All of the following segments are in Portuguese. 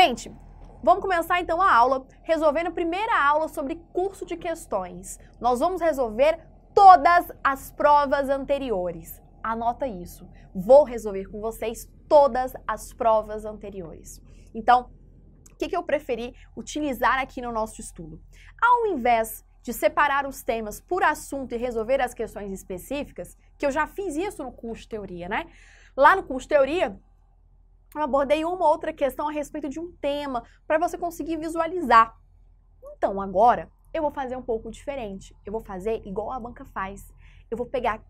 Gente, vamos começar então a aula resolvendo a primeira aula sobre curso de questões. Nós vamos resolver todas as provas anteriores. Anota isso. Vou resolver com vocês todas as provas anteriores. Então, o que eu preferi utilizar aqui no nosso estudo? Ao invés de separar os temas por assunto e resolver as questões específicas, que eu já fiz isso no curso de teoria, né? Lá no curso de teoria, eu abordei uma ou outra questão a respeito de um tema para você conseguir visualizar. Então, agora, eu vou fazer um pouco diferente. Eu vou fazer igual a banca faz. Eu vou pegar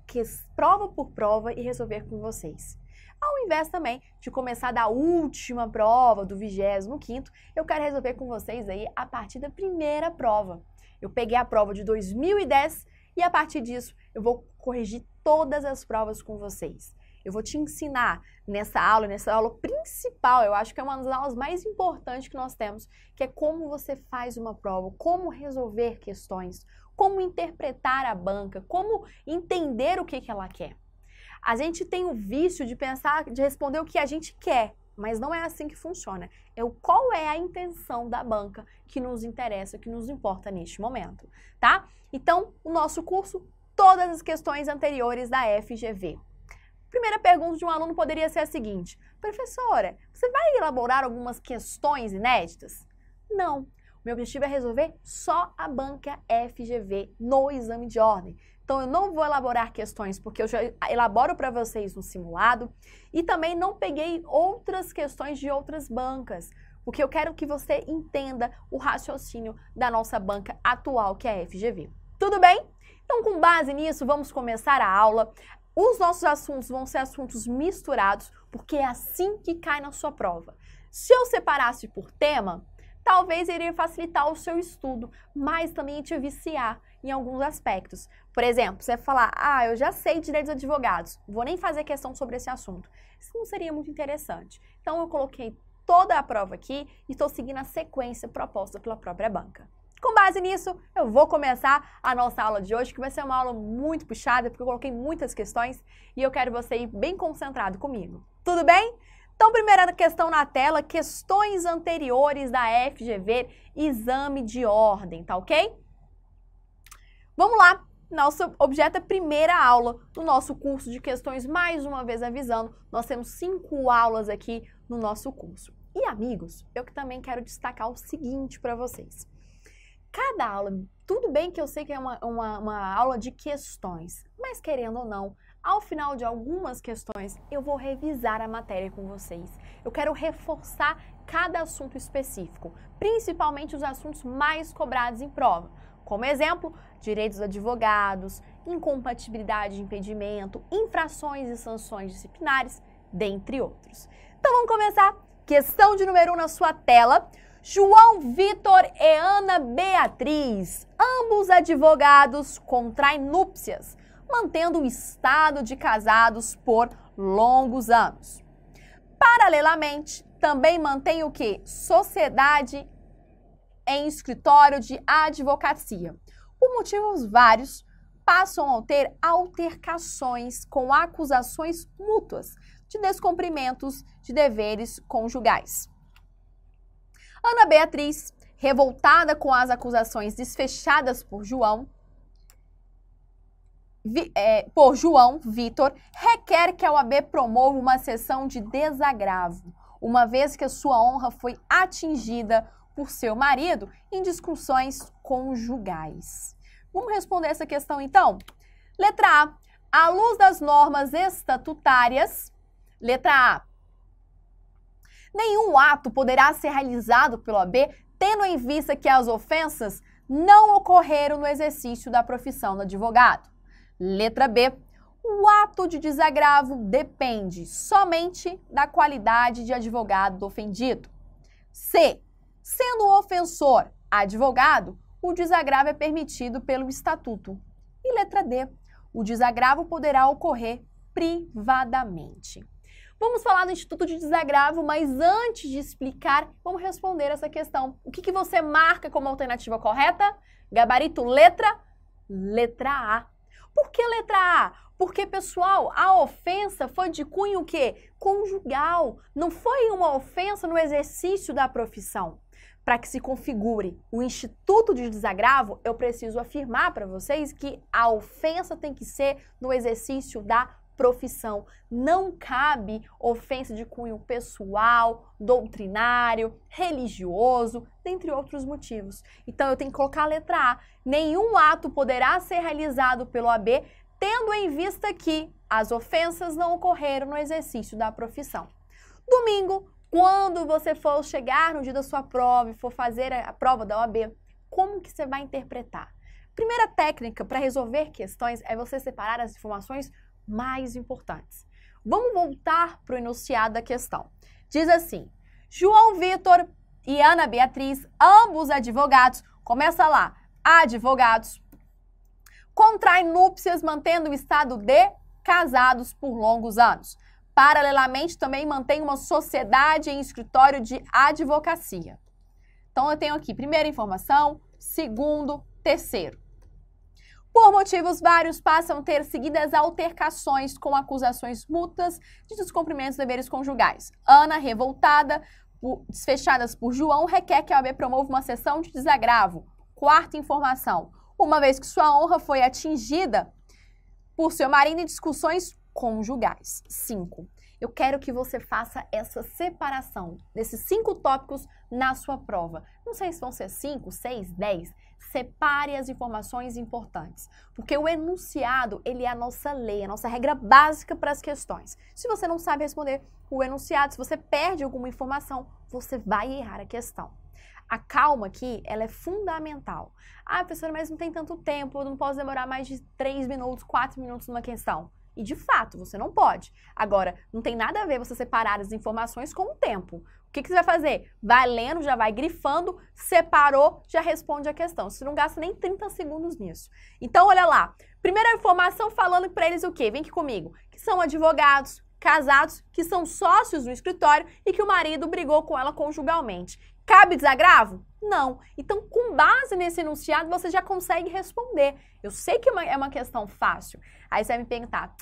prova por prova e resolver com vocês. Ao invés também de começar da última prova, do 25º, eu quero resolver com vocês aí a partir da primeira prova. Eu peguei a prova de 2010 e a partir disso eu vou corrigir todas as provas com vocês. Eu vou te ensinar nessa aula principal, eu acho que é uma das aulas mais importantes que nós temos, que é como você faz uma prova, como resolver questões, como interpretar a banca, como entender o que ela quer. A gente tem o vício de pensar, de responder o que a gente quer, mas não é assim que funciona. Qual é a intenção da banca que nos interessa, que nos importa neste momento, tá? Então, o nosso curso, todas as questões anteriores da FGV. Primeira pergunta de um aluno poderia ser a seguinte: professora, você vai elaborar algumas questões inéditas? Não. O meu objetivo é resolver só a banca FGV no exame de ordem. Então, eu não vou elaborar questões porque eu já elaboro para vocês no simulado e também não peguei outras questões de outras bancas, porque eu quero que você entenda o raciocínio da nossa banca atual, que é a FGV. Tudo bem? Então, com base nisso, vamos começar a aula. Os nossos assuntos vão ser assuntos misturados, porque é assim que cai na sua prova. Se eu separasse por tema, talvez iria facilitar o seu estudo, mas também ia te viciar em alguns aspectos. Por exemplo, você vai falar, eu já sei direitos advogados, vou nem fazer questão sobre esse assunto. Isso não seria muito interessante. Então, eu coloquei toda a prova aqui e estou seguindo a sequência proposta pela própria banca. Com base nisso, eu vou começar a nossa aula de hoje, que vai ser uma aula muito puxada, porque eu coloquei muitas questões e eu quero você ir bem concentrado comigo. Tudo bem? Então, primeira questão na tela, questões anteriores da FGV, exame de ordem, tá ok? Vamos lá, nosso objeto é a primeira aula do nosso curso de questões, mais uma vez avisando, nós temos 5 aulas aqui no nosso curso. E amigos, eu que também quero destacar o seguinte para vocês. Cada aula, tudo bem que eu sei que é uma aula de questões, mas querendo ou não, ao final de algumas questões, eu vou revisar a matéria com vocês. Eu quero reforçar cada assunto específico, principalmente os assuntos mais cobrados em prova. Como exemplo, direitos dos advogados, incompatibilidade de impedimento, infrações e sanções disciplinares, dentre outros. Então vamos começar. Questão de número 1 na sua tela. João Vitor e Ana Beatriz, ambos advogados, contraem núpcias, mantendo o estado de casados por longos anos. Paralelamente, também mantém o quê? Sociedade em escritório de advocacia. Por motivos vários, passam a ter altercações com acusações mútuas de descumprimentos de deveres conjugais. Ana Beatriz, revoltada com as acusações desfechadas por João Vitor, requer que a OAB promova uma sessão de desagravo, uma vez que a sua honra foi atingida por seu marido em discussões conjugais. Vamos responder essa questão então? Letra A. À luz das normas estatutárias, letra A. Nenhum ato poderá ser realizado pela OAB tendo em vista que as ofensas não ocorreram no exercício da profissão do advogado. Letra B. O ato de desagravo depende somente da qualidade de advogado do ofendido. C. Sendo o ofensor advogado, o desagravo é permitido pelo estatuto. E letra D. O desagravo poderá ocorrer privadamente. Vamos falar do Instituto de Desagravo, mas antes de explicar, vamos responder essa questão. O que você marca como alternativa correta? Gabarito letra A. Por que letra A? Porque, pessoal, a ofensa foi de cunho o quê? Conjugal. Não foi uma ofensa no exercício da profissão. Para que se configure o instituto de desagravo, eu preciso afirmar para vocês que a ofensa tem que ser no exercício da profissão. Não cabe ofensa de cunho pessoal, doutrinário, religioso, dentre outros motivos. Então, eu tenho que colocar a letra A. Nenhum ato poderá ser realizado pelo AB, tendo em vista que as ofensas não ocorreram no exercício da profissão. Domingo, quando você for chegar no dia da sua prova e for fazer a prova da OAB, como que você vai interpretar? Primeira técnica para resolver questões é você separar as informações mais importantes. Vamos voltar para o enunciado da questão. Diz assim: João Vitor e Ana Beatriz, ambos advogados, começa lá, advogados, contraem núpcias mantendo o estado de casados por longos anos. Paralelamente, também mantém uma sociedade em escritório de advocacia. Então, eu tenho aqui primeira informação, segundo, terceiro. Por motivos vários, passam a ter seguidas altercações com acusações mútuas de descumprimento dos deveres conjugais. Ana, revoltada, desfechadas por João, requer que a OAB promova uma sessão de desagravo. Quarta informação. Uma vez que sua honra foi atingida por seu marido em discussões conjugais. 5. Eu quero que você faça essa separação desses 5 tópicos na sua prova. Não sei se vão ser 5, 6, 10. Separe as informações importantes. Porque o enunciado, ele é a nossa lei, a nossa regra básica para as questões. Se você não sabe responder o enunciado, se você perde alguma informação, você vai errar a questão. A calma aqui, ela é fundamental. Ah, professora, mas não tem tanto tempo, eu não posso demorar mais de 3 minutos, 4 minutos numa questão. E, de fato, você não pode. Agora, não tem nada a ver você separar as informações com o tempo. O que você vai fazer? Vai lendo, já vai grifando, separou, já responde a questão. Você não gasta nem 30 segundos nisso. Então, olha lá. Primeira informação falando para eles o quê? Vem aqui comigo. Que são advogados, casados, que são sócios do escritório e que o marido brigou com ela conjugalmente. Cabe desagravo? Não. Então, com base nesse enunciado, você já consegue responder. Eu sei que é uma questão fácil. Aí você vai me perguntar,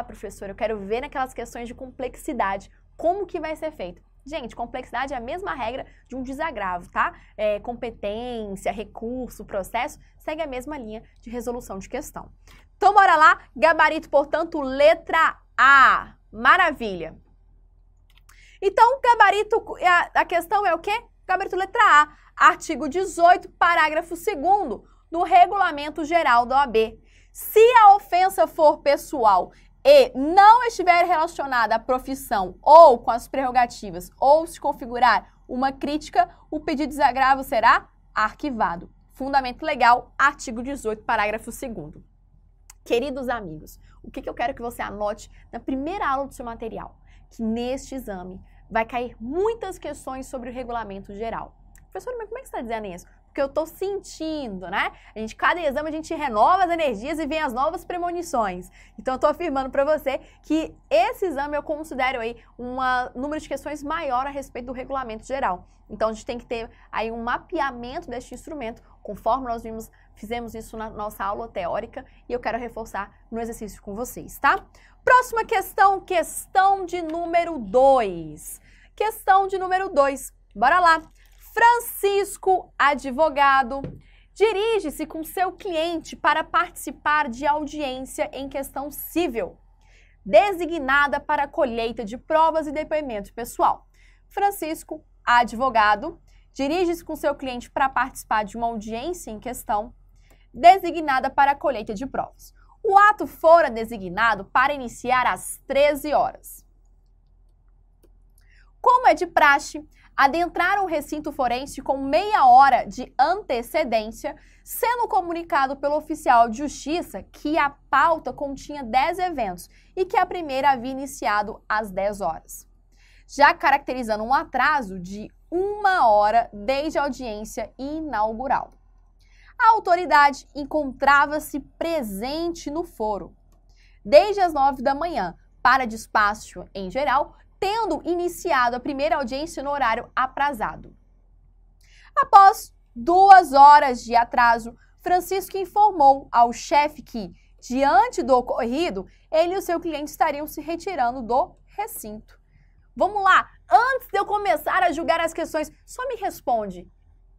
professora, eu quero ver naquelas questões de complexidade, como que vai ser feito? Gente, complexidade é a mesma regra de um desagravo, tá? Competência, recurso, processo, segue a mesma linha de resolução de questão. Então, bora lá. Gabarito, portanto, letra A. Maravilha. Então, gabarito, a questão é o quê? Gabarito letra A, artigo 18, parágrafo 2º do Regulamento Geral da OAB. Se a ofensa for pessoal e não estiver relacionada à profissão ou com as prerrogativas ou se configurar uma crítica, o pedido de desagravo será arquivado. Fundamento legal, artigo 18, parágrafo 2º. Queridos amigos, o que eu quero que você anote na primeira aula do seu material? Que neste exame vai cair muitas questões sobre o regulamento geral. Professor, mas como é que você está dizendo isso? Porque eu estou sentindo, né? Cada exame a gente renova as energias e vem as novas premonições. Então, eu estou afirmando para você que esse exame eu considero aí um número de questões maior a respeito do regulamento geral. Então, a gente tem que ter aí um mapeamento deste instrumento, conforme nós fizemos isso na nossa aula teórica, e eu quero reforçar no exercício com vocês, tá? Próxima questão, questão de número 2. Questão de número 2. Bora lá. Francisco, advogado, dirige-se com seu cliente para participar de audiência em questão civil, designada para colheita de provas e depoimento pessoal. Francisco, advogado, dirige-se com seu cliente para participar de uma audiência em questão, designada para a colheita de provas. O ato fora designado para iniciar às 13 horas. Como é de praxe, adentraram o recinto forense com meia hora de antecedência, sendo comunicado pelo oficial de justiça que a pauta continha 10 eventos e que a primeira havia iniciado às 10 horas, já caracterizando um atraso de 1 hora desde a audiência inaugural. A autoridade encontrava-se presente no foro desde as 9 da manhã, para despacho em geral, tendo iniciado a primeira audiência no horário aprazado. Após 2 horas de atraso, Francisco informou ao chefe que, Diante do ocorrido, ele e o seu cliente estariam se retirando do recinto. Vamos lá, antes de eu começar a julgar as questões, só me responde.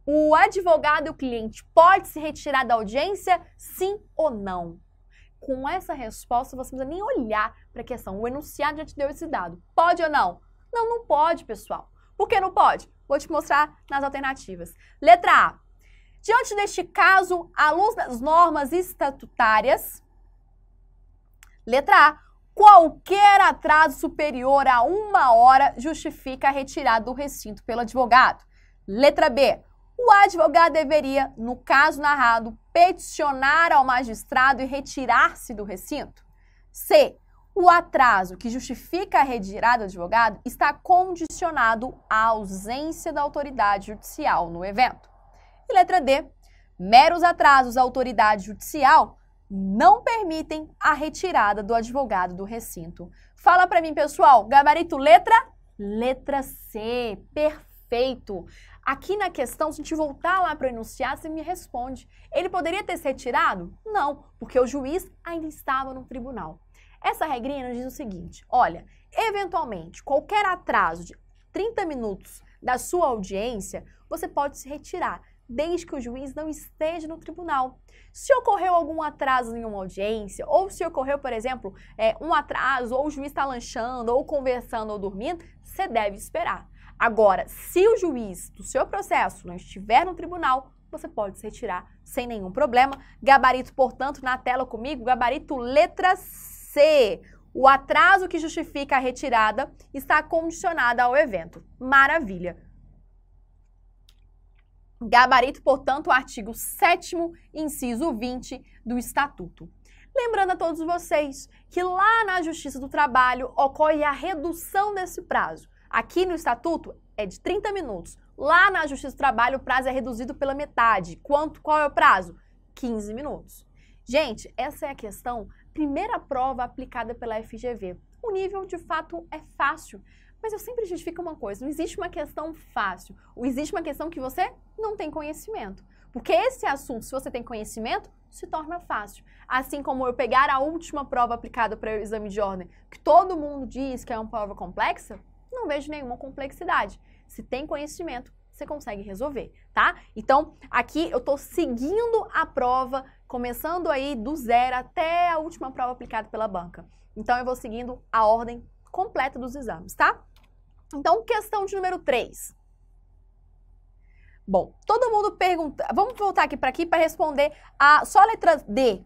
O advogado e o cliente pode se retirar da audiência, sim ou não? Com essa resposta, você não precisa nem olhar para a questão. O enunciado já te deu esse dado. Pode ou não? Não, não pode, pessoal. Por que não pode? Vou te mostrar nas alternativas. Letra A. Diante deste caso, à luz das normas estatutárias, letra A, qualquer atraso superior a 1 hora justifica a retirada do recinto pelo advogado. Letra B, o advogado deveria, no caso narrado, peticionar ao magistrado e retirar-se do recinto. C, o atraso que justifica a retirada do advogado está condicionado à ausência da autoridade judicial no evento. E letra D, meros atrasos da autoridade judicial não permitem a retirada do advogado do recinto. Fala para mim, pessoal, gabarito letra? Letra C, perfeito. Aqui na questão, se a gente voltar lá para o enunciado, você me responde. Ele poderia ter se retirado? Não, porque o juiz ainda estava no tribunal. Essa regrinha nos diz o seguinte, olha, eventualmente, qualquer atraso de 30 minutos da sua audiência, você pode se retirar, desde que o juiz não esteja no tribunal. Se ocorreu algum atraso em uma audiência, ou se ocorreu, por exemplo, um atraso, ou o juiz está lanchando, ou conversando, ou dormindo, você deve esperar. Agora, se o juiz do seu processo não estiver no tribunal, você pode se retirar sem nenhum problema. Gabarito, portanto, na tela comigo, gabarito letra C. O atraso que justifica a retirada está condicionado ao evento. Maravilha. Gabarito, portanto, o artigo 7º, inciso 20 do Estatuto. Lembrando a todos vocês que lá na Justiça do Trabalho ocorre a redução desse prazo. Aqui no Estatuto é de 30 minutos. Lá na Justiça do Trabalho o prazo é reduzido pela metade. Qual é o prazo? 15 minutos. Gente, essa é a questão, primeira prova aplicada pela FGV. O nível, de fato, é fácil. Mas eu sempre justifico uma coisa, não existe uma questão fácil, existe uma questão que você não tem conhecimento. Porque esse assunto, se você tem conhecimento, se torna fácil. Assim como eu pegar a última prova aplicada para o exame de ordem, que todo mundo diz que é uma prova complexa, não vejo nenhuma complexidade. Se tem conhecimento, você consegue resolver, tá? Então, aqui eu estou seguindo a prova, começando aí do zero até a última prova aplicada pela banca. Então, eu vou seguindo a ordem completa dos exames, tá? Então, questão de número 3. Bom, todo mundo pergunta... Vamos voltar aqui para responder só a letra D.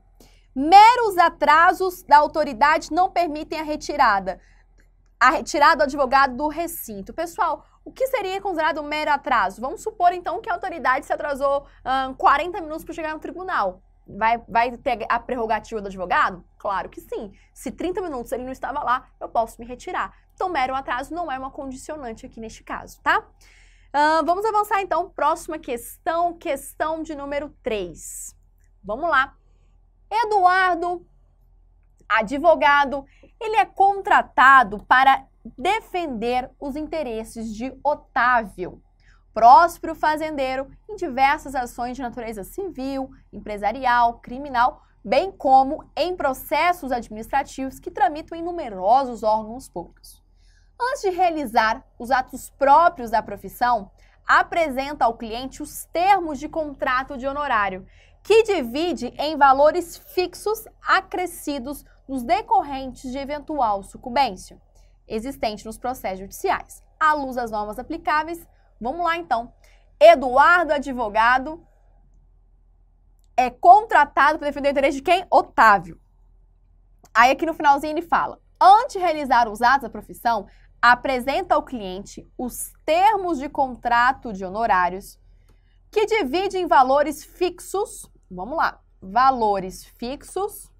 Meros atrasos da autoridade não permitem a retirada do advogado do recinto. Pessoal, o que seria considerado um mero atraso? Vamos supor, então, que a autoridade se atrasou 40 minutos para chegar no tribunal. Vai ter a prerrogativa do advogado? Claro que sim. Se 30 minutos ele não estava lá, eu posso me retirar. Então, mero atraso não é uma condicionante aqui neste caso, tá? Vamos avançar, então. Próxima questão, questão de número 3. Vamos lá. Eduardo, advogado, ele é contratado para defender os interesses de Otávio, próspero fazendeiro, em diversas ações de natureza civil, empresarial, criminal, bem como em processos administrativos que tramitam em numerosos órgãos públicos. Antes de realizar os atos próprios da profissão, apresenta ao cliente os termos de contrato de honorário, que divide em valores fixos acrescidos nos decorrentes de eventual sucumbência existente nos processos judiciais. À luz das normas aplicáveis, vamos lá então. Eduardo, advogado, é contratado para defender o interesse de quem? Otávio. Aí aqui no finalzinho ele fala, antes de realizar os atos da profissão, apresenta ao cliente os termos de contrato de honorários, que divide em valores fixos, vamos lá, valores fixos,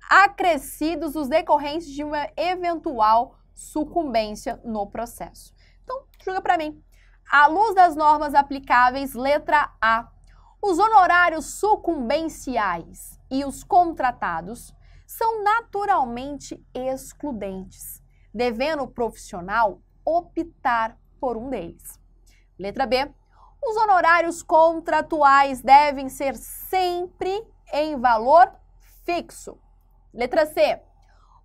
acrescidos os decorrentes de uma eventual sucumbência no processo. Então, julga para mim. À luz das normas aplicáveis, letra A, os honorários sucumbenciais e os contratados são naturalmente excludentes, devendo o profissional optar por um deles. Letra B, os honorários contratuais devem ser sempre em valor fixo. Letra C.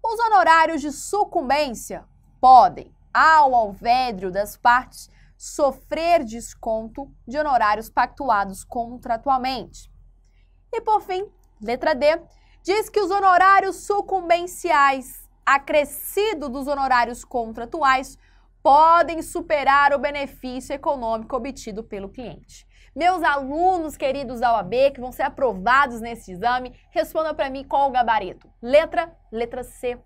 Os honorários de sucumbência podem, ao alvédrio das partes, sofrer desconto de honorários pactuados contratualmente. E por fim, letra D, diz que os honorários sucumbenciais, acrescido dos honorários contratuais, podem superar o benefício econômico obtido pelo cliente. Meus alunos queridos da OAB, que vão ser aprovados nesse exame, respondam para mim qual o gabarito. Letra C.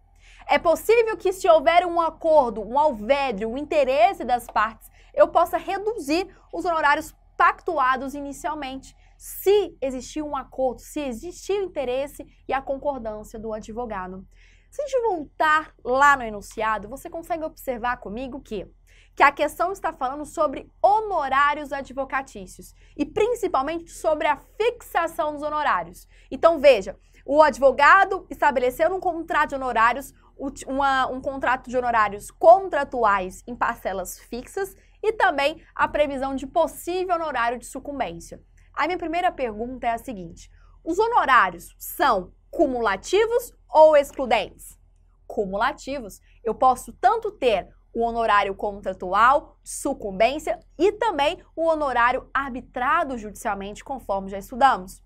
É possível que, se houver um acordo, um alvédrio, um interesse das partes, eu possa reduzir os honorários pactuados inicialmente, se existir um acordo, se existir o interesse e a concordância do advogado. Se a gente voltar lá no enunciado, você consegue observar comigo que a questão está falando sobre honorários advocatícios e principalmente sobre a fixação dos honorários. Então, veja, o advogado estabeleceu um contrato de honorários, um contrato de honorários contratuais em parcelas fixas e também a previsão de possível honorário de sucumbência. A minha primeira pergunta é a seguinte: os honorários são cumulativos ou excludentes? Cumulativos. Eu posso tanto ter o honorário contratual, sucumbência e também o honorário arbitrado judicialmente, conforme já estudamos.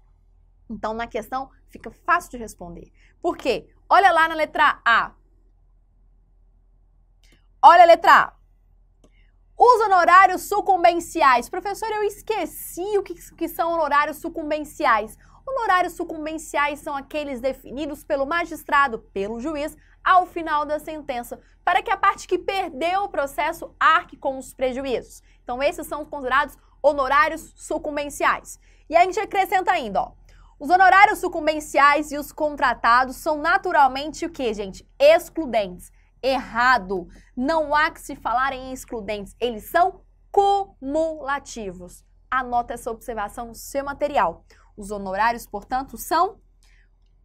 Então, na questão, fica fácil de responder. Por quê? Olha lá na letra A. Olha a letra A. Os honorários sucumbenciais. Professor, eu esqueci o que são honorários sucumbenciais. Honorários sucumbenciais são aqueles definidos pelo magistrado, pelo juiz, ao final da sentença, para que a parte que perdeu o processo arque com os prejuízos. Então, esses são considerados honorários sucumbenciais. E aí a gente acrescenta ainda, ó. Os honorários sucumbenciais e os contratados são naturalmente o quê, gente? Excludentes. Errado. Não há que se falar em excludentes. Eles são cumulativos. Anota essa observação no seu material. Os honorários, portanto, são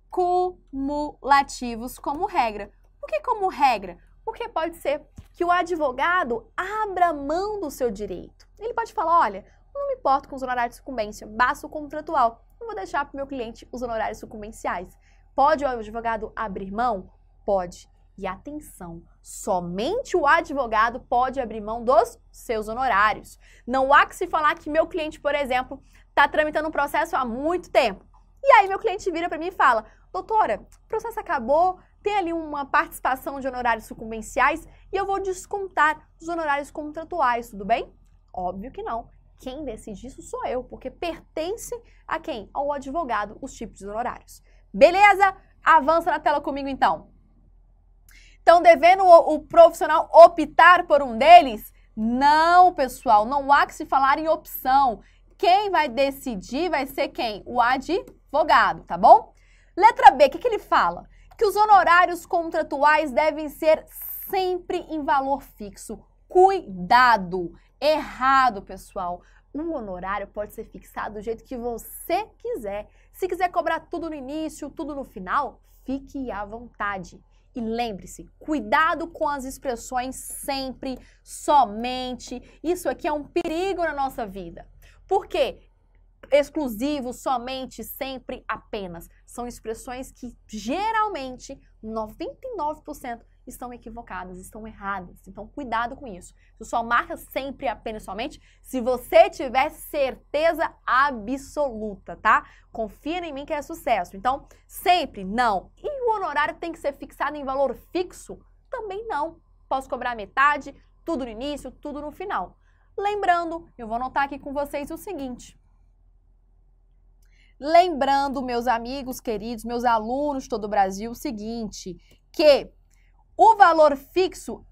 cumulativos como regra. Por que como regra? Porque pode ser que o advogado abra mão do seu direito. Ele pode falar, olha, não me importo com os honorários de sucumbência, basta o contratual. Eu vou deixar para o meu cliente os honorários sucumbenciais. Pode o advogado abrir mão? Pode. E atenção, somente o advogado pode abrir mão dos seus honorários. Não há que se falar que meu cliente, por exemplo, está tramitando um processo há muito tempo. E aí meu cliente vira para mim e fala, doutora, o processo acabou, tem ali uma participação de honorários sucumbenciais e eu vou descontar os honorários contratuais, tudo bem? Óbvio que não. Quem decide isso sou eu, porque pertence a quem? Ao advogado, os tipos de honorários. Beleza? Avança na tela comigo então. Então, devendo o profissional optar por um deles? Não, pessoal, não há que se falar em opção. Quem vai decidir vai ser quem? O advogado, tá bom? Letra B, o que ele fala? Que os honorários contratuais devem ser sempre em valor fixo. Cuidado! Errado, pessoal. O honorário pode ser fixado do jeito que você quiser. Se quiser cobrar tudo no início, tudo no final, fique à vontade. E lembre-se, cuidado com as expressões sempre, somente. Isso aqui é um perigo na nossa vida. Por quê? Exclusivo, somente, sempre, apenas. São expressões que geralmente 99% estão equivocadas, estão erradas. Então, cuidado com isso. Você só marca sempre, apenas, somente, se você tiver certeza absoluta, tá? Confia em mim que é sucesso. Então, sempre não. E o honorário tem que ser fixado em valor fixo? Também não. Posso cobrar metade, tudo no início, tudo no final. Lembrando, eu vou anotar aqui com vocês o seguinte. Lembrando, meus amigos queridos, meus alunos de todo o Brasil, o seguinte, que o valor fixo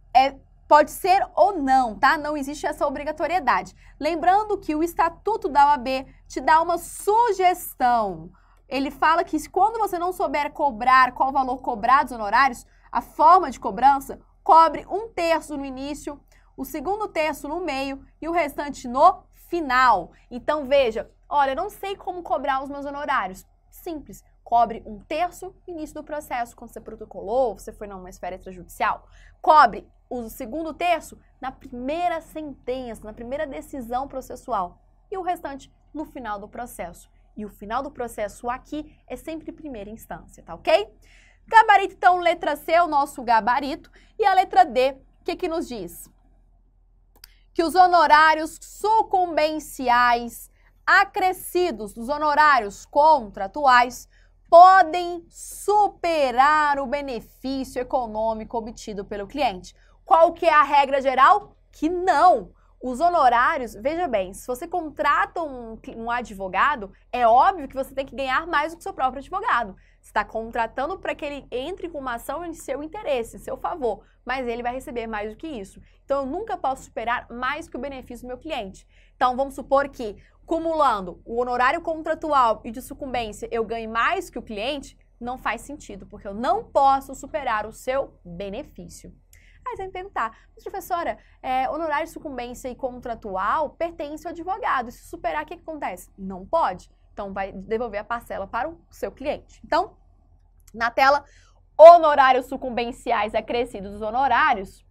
pode ser ou não, tá? Não existe essa obrigatoriedade. Lembrando que o Estatuto da OAB te dá uma sugestão. Ele fala que quando você não souber cobrar qual o valor cobrado dos honorários, a forma de cobrança, cobre 1/3 no início, o segundo terço no meio e o restante no final. Então, veja, olha, não sei como cobrar os meus honorários. Simples. Cobre 1/3 no início do processo, quando você protocolou, você foi numa esfera extrajudicial. Cobre o segundo terço na primeira sentença, na primeira decisão processual. E o restante no final do processo. E o final do processo aqui é sempre primeira instância, tá ok? Gabarito, então, letra C é o nosso gabarito. E a letra D, o que nos diz? Que os honorários sucumbenciais acrescidos dos honorários contratuais podem superar o benefício econômico obtido pelo cliente. Qual que é a regra geral? Que não! Os honorários, veja bem, se você contrata um advogado, é óbvio que você tem que ganhar mais do que o seu próprio advogado. Você está contratando para que ele entre com uma ação em seu interesse, em seu favor, mas ele vai receber mais do que isso. Então, eu nunca posso superar mais que o benefício do meu cliente. Então, vamos supor que, cumulando o honorário contratual e de sucumbência, eu ganhe mais que o cliente, não faz sentido, porque eu não posso superar o seu benefício. Aí você vai me perguntar, mas professora, honorário de sucumbência e contratual pertence ao advogado. Se superar, o que acontece? Não pode. Então, vai devolver a parcela para o seu cliente. Então, na tela, honorários sucumbenciais acrescidos dos honorários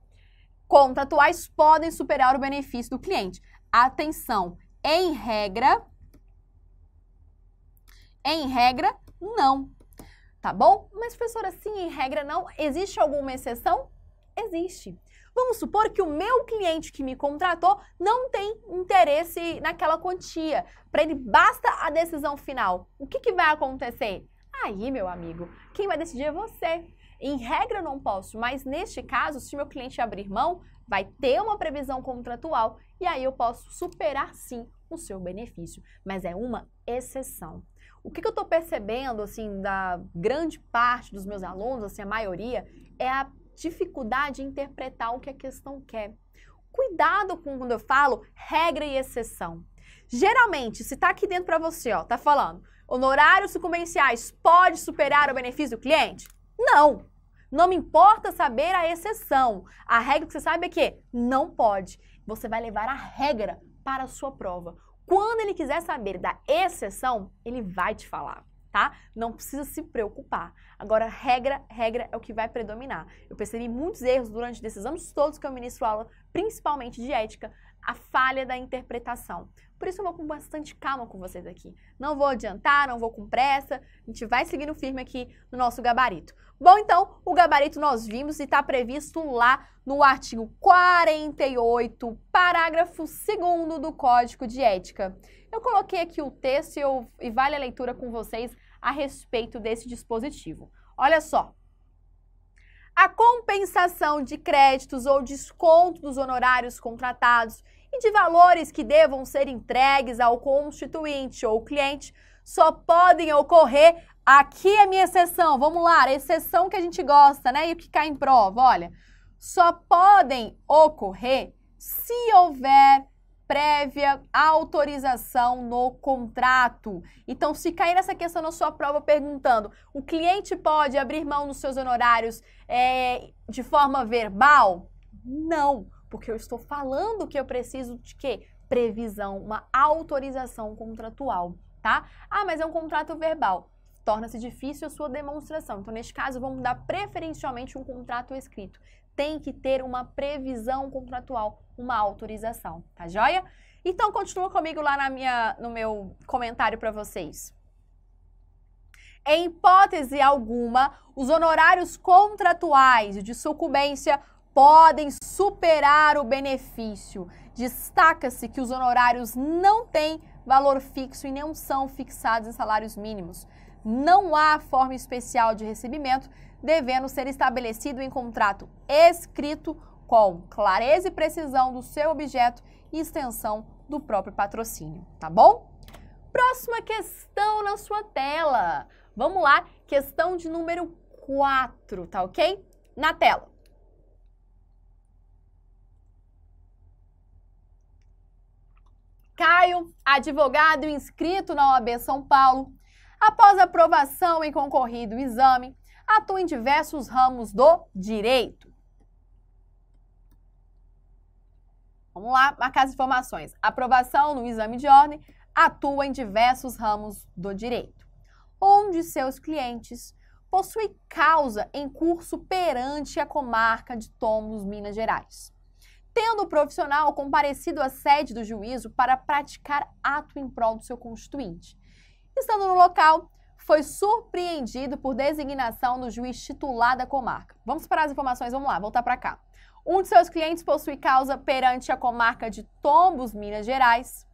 contratuais podem superar o benefício do cliente. Atenção, em regra, não. Tá bom? Mas, professora, sim, em regra não. Existe alguma exceção? Existe. Vamos supor que o meu cliente que me contratou não tem interesse naquela quantia. Para ele basta a decisão final. O que vai acontecer? Aí, meu amigo, quem vai decidir é você. Em regra eu não posso, mas neste caso, se meu cliente abrir mão, vai ter uma previsão contratual e aí eu posso superar sim o seu benefício. Mas é uma exceção. O que eu estou percebendo, assim, da grande parte dos meus alunos, assim, a maioria, é a dificuldade em interpretar o que a questão quer. Cuidado com quando eu falo regra e exceção. Geralmente, se tá aqui dentro para você, ó, tá falando, honorários sucumbenciais pode superar o benefício do cliente? Não. Não me importa saber a exceção. A regra que você sabe é que não pode. Você vai levar a regra para a sua prova. Quando ele quiser saber da exceção, ele vai te falar. Tá? Não precisa se preocupar. Agora, regra é o que vai predominar. Eu percebi muitos erros durante esses anos todos que eu ministro aula, principalmente de ética, a falha da interpretação. Por isso eu vou com bastante calma com vocês aqui. Não vou adiantar, não vou com pressa, a gente vai seguindo firme aqui no nosso gabarito. Bom, então, o gabarito nós vimos e está previsto lá no artigo 48, parágrafo 2º do Código de Ética. Eu coloquei aqui o texto e vale a leitura com vocês a respeito desse dispositivo. Olha só. A compensação de créditos ou desconto dos honorários contratados e de valores que devam ser entregues ao constituinte ou cliente só podem ocorrer, aqui é a minha exceção, vamos lá, a exceção que a gente gosta, né? E o que cai em prova, olha, só podem ocorrer se houver prévia autorização no contrato. Então, se cair nessa questão na sua prova perguntando, o cliente pode abrir mão dos seus honorários de forma verbal? Não, porque eu estou falando que eu preciso de quê? Previsão, uma autorização contratual, tá? Ah, mas é um contrato verbal. Torna-se difícil a sua demonstração. Então, neste caso, vamos dar preferencialmente um contrato escrito. Tem que ter uma previsão contratual, uma autorização, tá joia? Então, continua comigo lá no meu comentário para vocês. Em hipótese alguma, os honorários contratuais de sucumbência podem superar o benefício. Destaca-se que os honorários não têm valor fixo e não são fixados em salários mínimos. Não há forma especial de recebimento, devendo ser estabelecido em contrato escrito com clareza e precisão do seu objeto e extensão do próprio patrocínio, tá bom? Próxima questão na sua tela. Vamos lá, questão de número 4, tá ok? Na tela. Caio, advogado inscrito na OAB São Paulo, após aprovação em concorrido exame, atua em diversos ramos do direito. Vamos lá, marcar as informações. Aprovação no exame de ordem, atua em diversos ramos do direito, onde seus clientes possuem causa em curso perante a comarca de Tombos, Minas Gerais, tendo o profissional comparecido à sede do juízo para praticar ato em prol do seu constituinte. Estando no local, foi surpreendido por designação do juiz titular da comarca. Vamos para as informações, vamos lá, voltar para cá. Um de seus clientes possui causa perante a comarca de Tombos, Minas Gerais,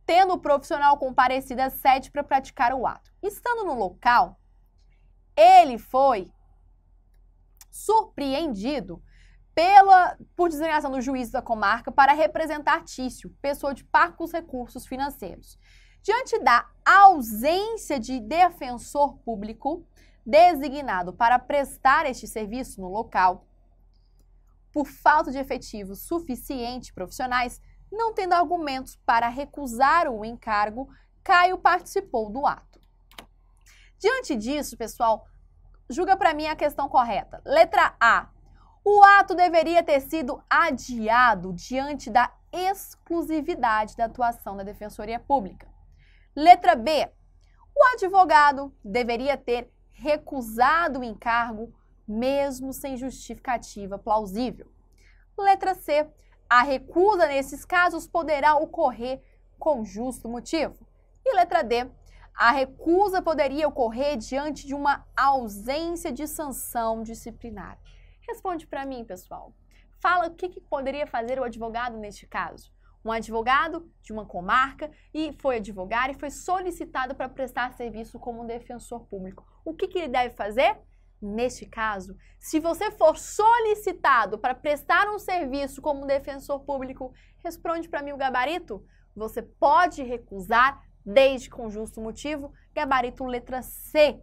tendo o profissional comparecido à sede para praticar o ato. Estando no local, ele foi surpreendido por designação do juiz da comarca para representar Tício, pessoa de parcos recursos financeiros. Diante da ausência de defensor público designado para prestar este serviço no local, por falta de efetivos suficientes profissionais, não tendo argumentos para recusar o encargo, Caio participou do ato. Diante disso, pessoal, julga para mim a questão correta. Letra A. O ato deveria ter sido adiado diante da exclusividade da atuação da Defensoria Pública. Letra B. O advogado deveria ter recusado o encargo, mesmo sem justificativa plausível. Letra C. A recusa nesses casos poderá ocorrer com justo motivo. E letra D. A recusa poderia ocorrer diante de uma ausência de sanção disciplinar. Responde para mim, pessoal. Fala o que poderia fazer o advogado neste caso. Um advogado de uma comarca e foi advogar e foi solicitado para prestar serviço como um defensor público. O que ele deve fazer? Neste caso, se você for solicitado para prestar um serviço como um defensor público, responde para mim o gabarito. Você pode recusar desde com justo motivo. Gabarito letra C.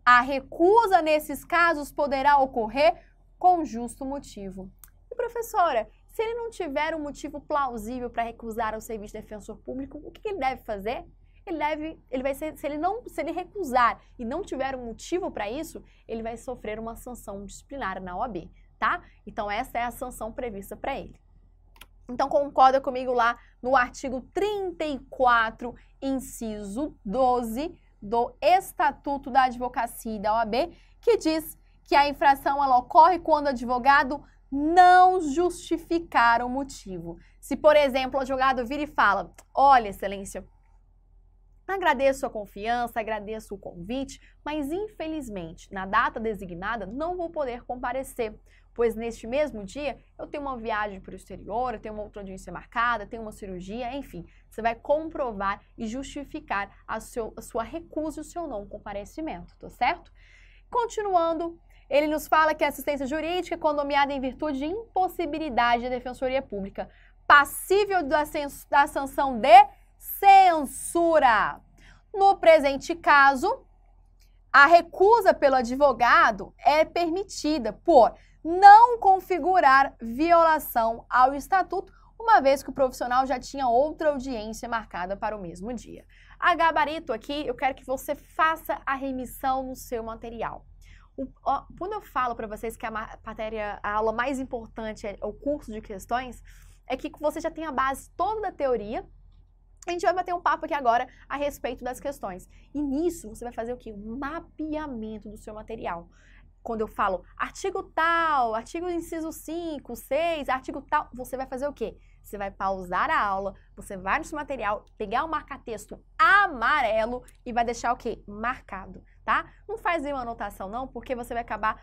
A recusa nesses casos poderá ocorrer com justo motivo. E professora, se ele não tiver um motivo plausível para recusar o serviço de defensor público, o que ele deve fazer? Se ele recusar e não tiver um motivo para isso, ele vai sofrer uma sanção disciplinar na OAB, tá? Então essa é a sanção prevista para ele. Então concorda comigo lá no artigo 34, inciso 12 do Estatuto da Advocacia e da OAB, que diz que a infração ela ocorre quando o advogado não justificar o motivo. Se, por exemplo, o advogado vira e fala: olha, excelência, agradeço a confiança, agradeço o convite, mas infelizmente, na data designada, não vou poder comparecer, pois neste mesmo dia eu tenho uma viagem para o exterior, eu tenho uma outra audiência marcada, tenho uma cirurgia, enfim. Você vai comprovar e justificar a sua recusa e o seu não comparecimento, tá certo? Continuando, ele nos fala que a assistência jurídica é condominada em virtude de impossibilidade da Defensoria Pública, passível da sanção de censura. No presente caso, a recusa pelo advogado é permitida por não configurar violação ao estatuto, uma vez que o profissional já tinha outra audiência marcada para o mesmo dia. A gabarito aqui, eu quero que você faça a remissão no seu material. Quando eu falo para vocês que a aula mais importante é o curso de questões, é que você já tem a base toda da teoria. A gente vai bater um papo aqui agora a respeito das questões. E nisso você vai fazer o quê? Um mapeamento do seu material. Quando eu falo artigo tal, artigo inciso 5, 6, artigo tal, você vai fazer o quê? Você vai pausar a aula, você vai no seu material, pegar o marca-texto amarelo e vai deixar o quê? Marcado, tá? Não faz nenhuma anotação não, porque você vai acabar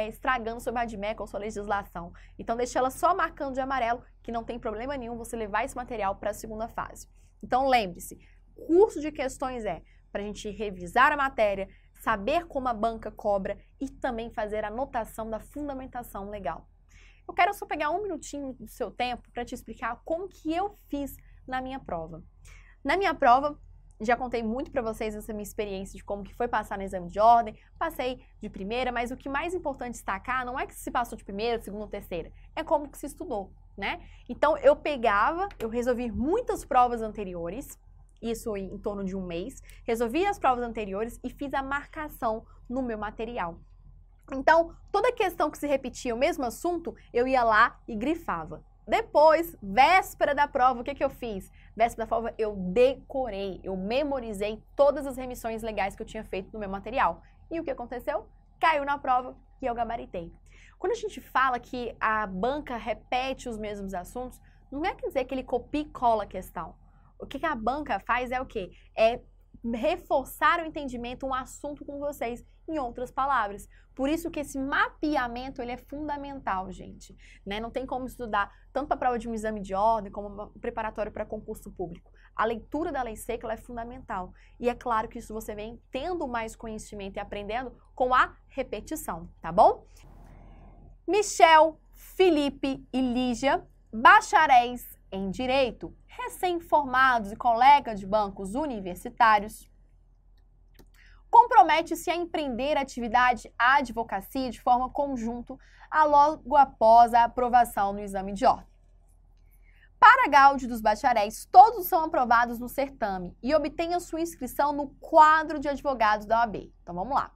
estragando seu VADMEC ou sua legislação. Então deixa ela só marcando de amarelo, que não tem problema nenhum você levar esse material para a segunda fase. Então lembre-se, curso de questões é para a gente revisar a matéria, saber como a banca cobra e também fazer a anotação da fundamentação legal. Eu quero só pegar um minutinho do seu tempo para te explicar como que eu fiz na minha prova. Na minha prova, já contei muito para vocês essa minha experiência de como que foi passar no exame de ordem, passei de primeira, mas o que mais importante destacar não é que se passou de primeira, segunda ou terceira, é como que se estudou, né? Então eu resolvi muitas provas anteriores, isso em torno de um mês, resolvi as provas anteriores e fiz a marcação no meu material. Então, toda questão que se repetia o mesmo assunto, eu ia lá e grifava. Depois, véspera da prova, o que eu fiz? Véspera da prova, eu decorei, eu memorizei todas as remissões legais que eu tinha feito no meu material. E o que aconteceu? Caiu na prova e eu gabaritei. Quando a gente fala que a banca repete os mesmos assuntos, não quer dizer que ele copia e cola a questão. O que a banca faz é o quê? É reforçar o entendimento, um assunto com vocês, em outras palavras. Por isso que esse mapeamento ele é fundamental, gente. Né? Não tem como estudar tanto para a prova de um exame de ordem como preparatório para concurso público. A leitura da lei seca ela é fundamental. E é claro que isso você vem tendo mais conhecimento e aprendendo com a repetição, tá bom? Michel, Felipe e Lígia, bacharéis em Direito, recém-formados e colegas de bancos universitários, compromete-se a empreender atividade à advocacia de forma conjunta logo após a aprovação no exame de ordem. Para a Gáudio dos bacharéis, todos são aprovados no certame e obtêm a sua inscrição no quadro de advogados da OAB. Então vamos lá.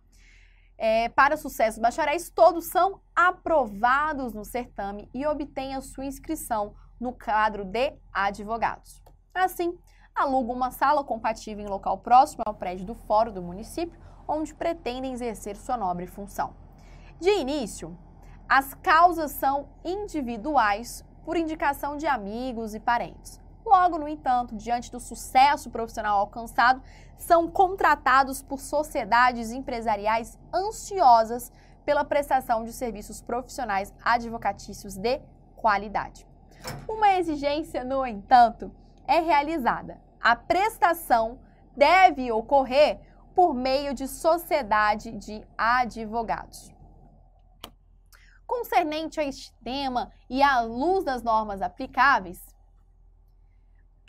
Para sucesso dos bacharéis, todos são aprovados no certame e obtêm a sua inscrição no quadro de advogados. Assim, alugam uma sala compatível em local próximo ao prédio do fórum do município, onde pretendem exercer sua nobre função. De início, as causas são individuais por indicação de amigos e parentes. Logo, no entanto, diante do sucesso profissional alcançado, são contratados por sociedades empresariais ansiosas pela prestação de serviços profissionais advocatícios de qualidade. Uma exigência, no entanto, é realizada. A prestação deve ocorrer por meio de sociedade de advogados. Concernente a este tema e à luz das normas aplicáveis,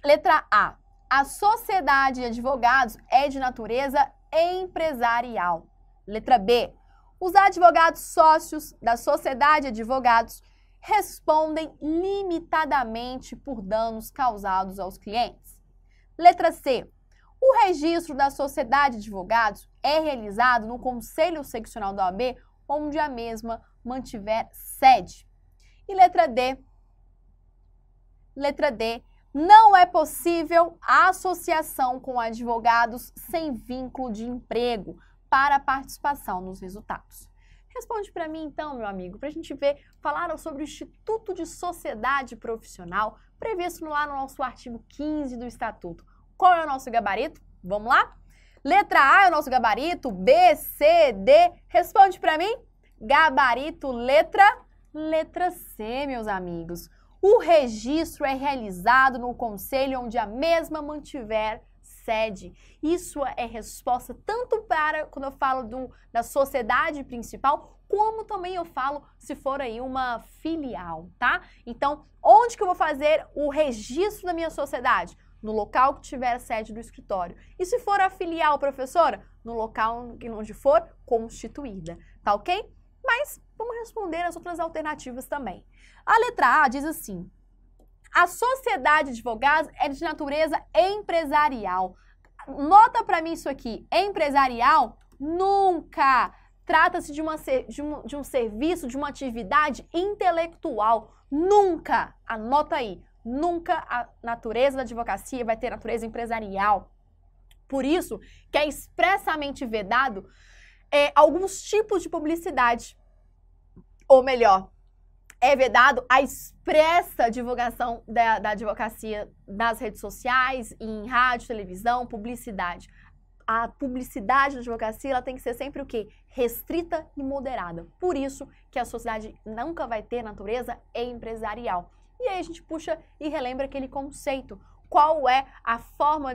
letra A. A sociedade de advogados é de natureza empresarial. Letra B. Os advogados sócios da sociedade de advogados respondem limitadamente por danos causados aos clientes. Letra C. O registro da sociedade de advogados é realizado no Conselho Seccional da OAB, onde a mesma mantiver sede. E letra D. Letra D. Não é possível a associação com advogados sem vínculo de emprego para a participação nos resultados. Responde para mim então, meu amigo, para a gente ver, falaram sobre o Instituto de Sociedade Profissional, previsto lá no nosso artigo 15 do Estatuto. Qual é o nosso gabarito? Vamos lá? Letra A é o nosso gabarito, B, C, D. Responde para mim. Gabarito, letra C, meus amigos. O registro é realizado no conselho onde a mesma mantiver sede. Isso é resposta tanto para quando eu falo da sociedade principal, como também eu falo se for aí uma filial, tá? Então, onde que eu vou fazer o registro da minha sociedade? No local que tiver a sede do escritório. E se for a filial, professora? No local onde for constituída, tá ok? Mas vamos responder as outras alternativas também. A letra A diz assim: a sociedade de advogados é de natureza empresarial. Nota para mim isso aqui, empresarial? Nunca! Trata-se de um serviço, de uma atividade intelectual. Nunca! Anota aí, nunca a natureza da advocacia vai ter natureza empresarial. Por isso que é expressamente vedado alguns tipos de publicidade. Ou melhor, é vedado a expressa divulgação da advocacia nas redes sociais, em rádio, televisão, publicidade. A publicidade da advocacia ela tem que ser sempre o quê? Restrita e moderada. Por isso que a sociedade nunca vai ter natureza empresarial. E aí a gente puxa e relembra aquele conceito. Qual é a forma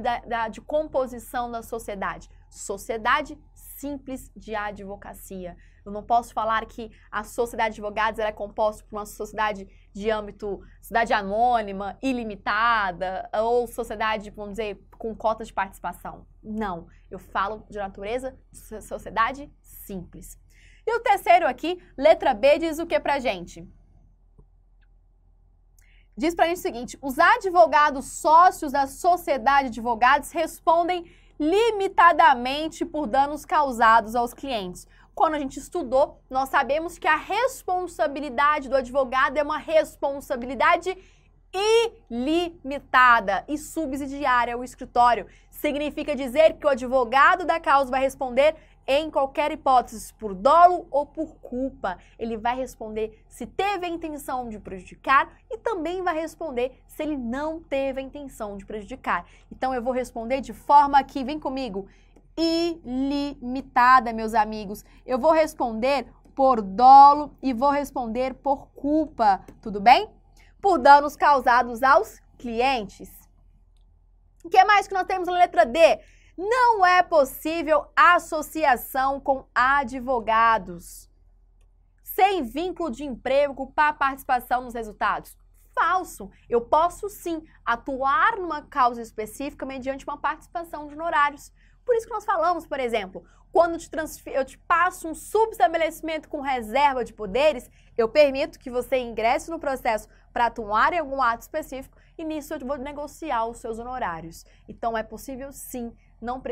de composição da sociedade? Sociedade simples de advocacia. Eu não posso falar que a sociedade de advogados é composta por uma sociedade de âmbito, sociedade anônima, ilimitada, ou sociedade, vamos dizer, com cota de participação. Não, eu falo de natureza sociedade simples. E o terceiro aqui, letra B, diz o que pra gente? Diz pra gente o seguinte: os advogados sócios da sociedade de advogados respondem limitadamente por danos causados aos clientes. Quando a gente estudou, nós sabemos que a responsabilidade do advogado é uma responsabilidade ilimitada e subsidiária ao escritório. Significa dizer que o advogado da causa vai responder em qualquer hipótese, por dolo ou por culpa. Ele vai responder se teve a intenção de prejudicar e também vai responder se ele não teve a intenção de prejudicar. Então, eu vou responder de forma que, vem comigo, ilimitada, meus amigos. Eu vou responder por dolo e vou responder por culpa, tudo bem? Por danos causados aos clientes. O que mais que nós temos na letra D? Não é possível associação com advogados sem vínculo de emprego para participação nos resultados. Falso. Eu posso sim atuar numa causa específica mediante uma participação de honorários. Por isso que nós falamos, por exemplo, quando eu te passo um subestabelecimento com reserva de poderes, eu permito que você ingresse no processo para atuar em algum ato específico e nisso eu vou negociar os seus honorários. Então, é possível sim,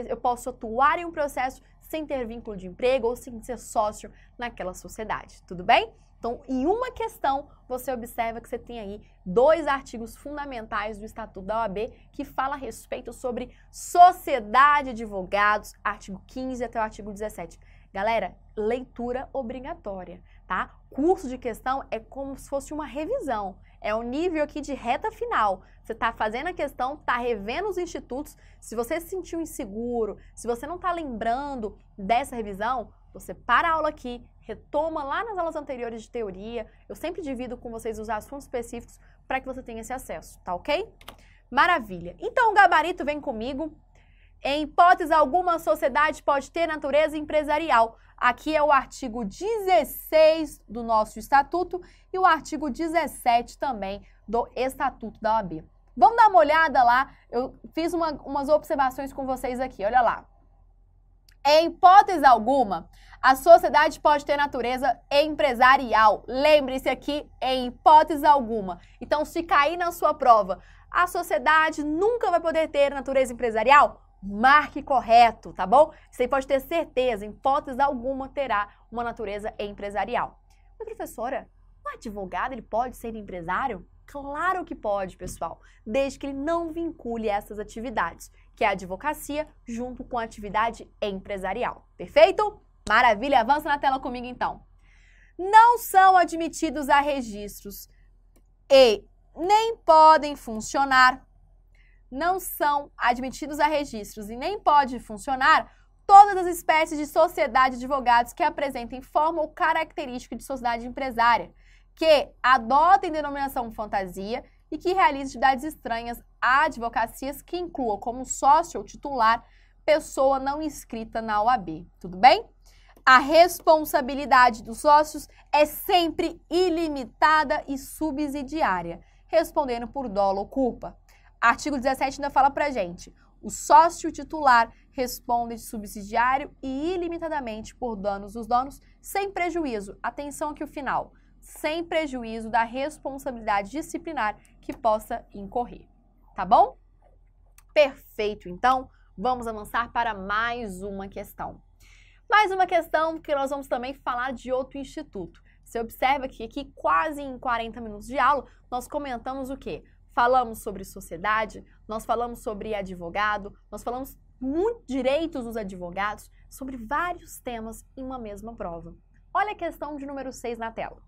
eu posso atuar em um processo sem ter vínculo de emprego ou sem ser sócio naquela sociedade, tudo bem? Então, em uma questão, você observa que você tem aí 2 artigos fundamentais do Estatuto da OAB que fala a respeito sobre sociedade de advogados, artigo 15 até o artigo 17. Galera, leitura obrigatória, tá? Curso de questão é como se fosse uma revisão. É o nível aqui de reta final. Você está fazendo a questão, está revendo os institutos. Se você se sentiu inseguro, se você não está lembrando dessa revisão, você para a aula aqui, retoma lá nas aulas anteriores de teoria. Eu sempre divido com vocês os assuntos específicos para que você tenha esse acesso, tá ok? Maravilha. Então, o gabarito vem comigo. Em hipótese alguma, a sociedade pode ter natureza empresarial. Aqui é o artigo 16 do nosso estatuto e o artigo 17 também do Estatuto da OAB. Vamos dar uma olhada lá, eu fiz umas observações com vocês aqui, olha lá. Em hipótese alguma, a sociedade pode ter natureza empresarial. Lembre-se aqui, em hipótese alguma. Então, se cair na sua prova, a sociedade nunca vai poder ter natureza empresarial? Marque correto, tá bom? Você pode ter certeza, em hipótese alguma terá uma natureza empresarial. Mas, professora, o advogado ele pode ser empresário? Claro que pode, pessoal, desde que ele não vincule essas atividades, que é a advocacia junto com a atividade empresarial. Perfeito? Maravilha, avança na tela comigo então. Não são admitidos a registros e nem podem funcionar. Não são admitidos a registros e nem pode funcionar todas as espécies de sociedade de advogados que apresentem forma ou característica de sociedade empresária, que adotem denominação fantasia e que realizem atividades estranhas a advocacias que incluam como sócio ou titular pessoa não inscrita na OAB. Tudo bem? A responsabilidade dos sócios é sempre ilimitada e subsidiária, respondendo por dolo ou culpa. Artigo 17 ainda fala pra gente, o sócio titular responde de subsidiário e ilimitadamente por danos dos donos, sem prejuízo, atenção aqui o final, sem prejuízo da responsabilidade disciplinar que possa incorrer, tá bom? Perfeito, então, vamos avançar para mais uma questão. Mais uma questão que nós vamos também falar de outro instituto. Você observa que aqui, quase em 40 minutos de aula, nós comentamos o quê? Falamos sobre sociedade, nós falamos sobre advogado, nós falamos muito direitos dos advogados, sobre vários temas em uma mesma prova. Olha a questão de número 6 na tela.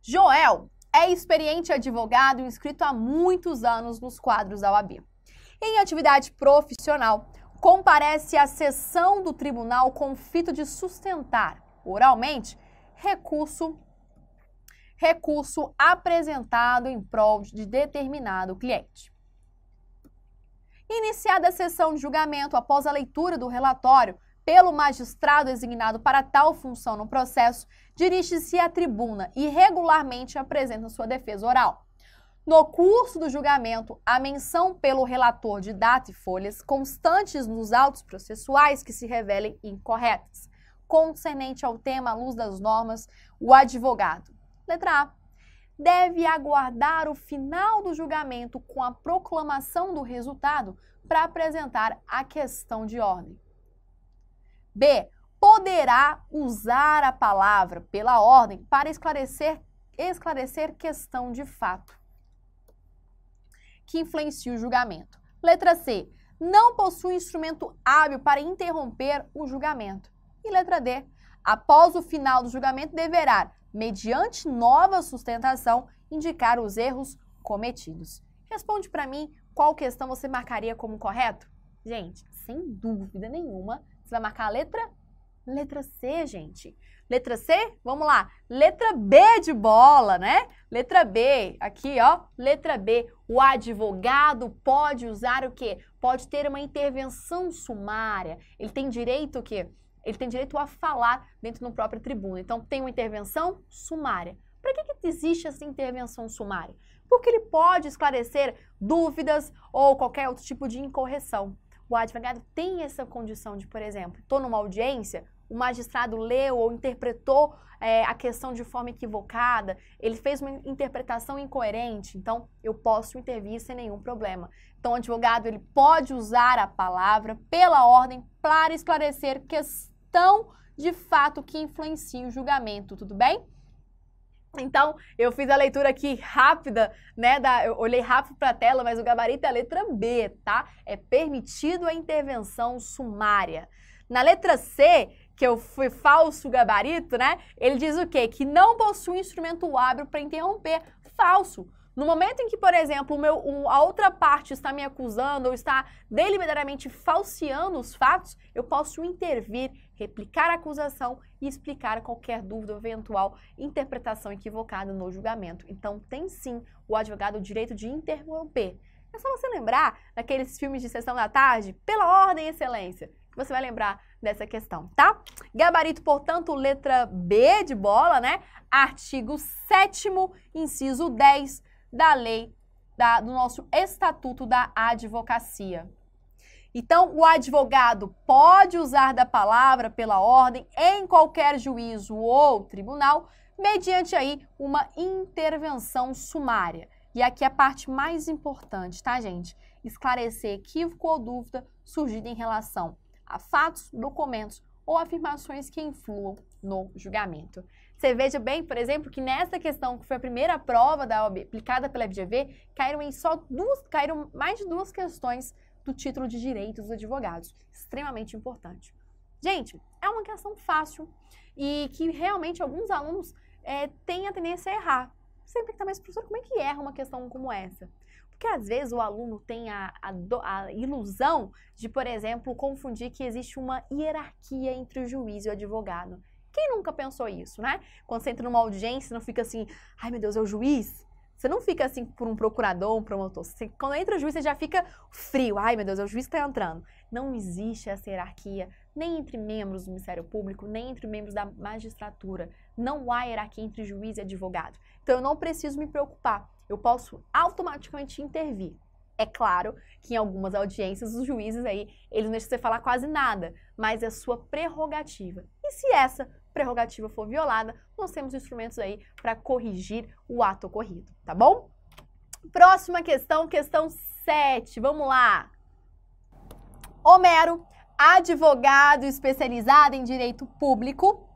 Joel é experiente advogado inscrito há muitos anos nos quadros da OAB. Em atividade profissional, comparece à sessão do tribunal com o fito de sustentar, oralmente, recurso apresentado em prol de determinado cliente. Iniciada a sessão de julgamento após a leitura do relatório pelo magistrado designado para tal função no processo, dirige-se à tribuna e regularmente apresenta sua defesa oral. No curso do julgamento, a menção pelo relator de data e folhas constantes nos autos processuais que se revelem incorretas, concernente ao tema à luz das normas, o advogado. Letra A. Deve aguardar o final do julgamento com a proclamação do resultado para apresentar a questão de ordem. B. Poderá usar a palavra pela ordem para esclarecer questão de fato que influencia o julgamento. Letra C. não possui instrumento hábil para interromper o julgamento. E letra D, após o final do julgamento, deverá, mediante nova sustentação, indicar os erros cometidos. Responde para mim qual questão você marcaria como correto? Gente, sem dúvida nenhuma, você vai marcar a letra C, gente. Letra C? Vamos lá. Letra B de bola, né? Letra B, aqui ó, letra B. O advogado pode usar o quê? Pode ter uma intervenção sumária. Ele tem direito o quê? Ele tem direito a falar dentro do próprio tribunal. Então, tem uma intervenção sumária. Para que existe essa intervenção sumária? Porque ele pode esclarecer dúvidas ou qualquer outro tipo de incorreção. O advogado tem essa condição de, por exemplo, estou numa audiência, o magistrado leu ou interpretou a questão de forma equivocada, ele fez uma interpretação incoerente, então eu posso intervir sem nenhum problema. Então o advogado ele pode usar a palavra pela ordem para esclarecer questão de fato que influencia o julgamento, tudo bem? Então, eu fiz a leitura aqui rápida, né? Eu olhei rápido para a tela, mas o gabarito é a letra B, tá? É permitido a intervenção sumária. Na letra C, que eu fui falso gabarito, né? Ele diz o quê? Que não possui instrumento hábil para interromper. Falso. No momento em que, por exemplo, a outra parte está me acusando ou está deliberadamente falseando os fatos, eu posso intervir, replicar a acusação e explicar qualquer dúvida ou eventual interpretação equivocada no julgamento. Então, tem sim o advogado o direito de interromper. É só você lembrar daqueles filmes de sessão da tarde, Pela Ordem e Excelência, que você vai lembrar dessa questão, tá? Gabarito, portanto, letra B de bola, né? Artigo 7º, inciso 10 da lei, do nosso Estatuto da Advocacia. Então, o advogado pode usar da palavra pela ordem em qualquer juízo ou tribunal, mediante aí uma intervenção sumária. E aqui a parte mais importante, tá, gente? Esclarecer equívoco ou dúvida surgida em relação a fatos, documentos ou afirmações que influam no julgamento. Você veja bem, por exemplo, que nessa questão, que foi a primeira prova da OAB aplicada pela FGV, caíram mais de 2 questões do título de direitos dos advogados. Extremamente importante. Gente, é uma questão fácil e que realmente alguns alunos têm a tendência a errar. Sempre que tá, mas professor, como é que erra uma questão como essa? Porque às vezes o aluno tem a ilusão de, por exemplo, confundir que existe uma hierarquia entre o juiz e o advogado. Quem nunca pensou isso, né? Quando você entra numa audiência, não fica assim, ai meu Deus, é o juiz? Você não fica assim por um procurador, um promotor. Quando entra o juiz, você já fica frio. Ai meu Deus, é o juiz que está entrando. Não existe essa hierarquia, nem entre membros do Ministério Público, nem entre membros da magistratura. Não há hierarquia entre juiz e advogado. Então eu não preciso me preocupar. Eu posso automaticamente intervir. É claro que em algumas audiências os juízes aí, eles não deixam você falar quase nada, mas é sua prerrogativa. E se essa prerrogativa for violada, nós temos instrumentos aí para corrigir o ato ocorrido, tá bom? Próxima questão, questão 7. Vamos lá. Homero, advogado especializado em direito público,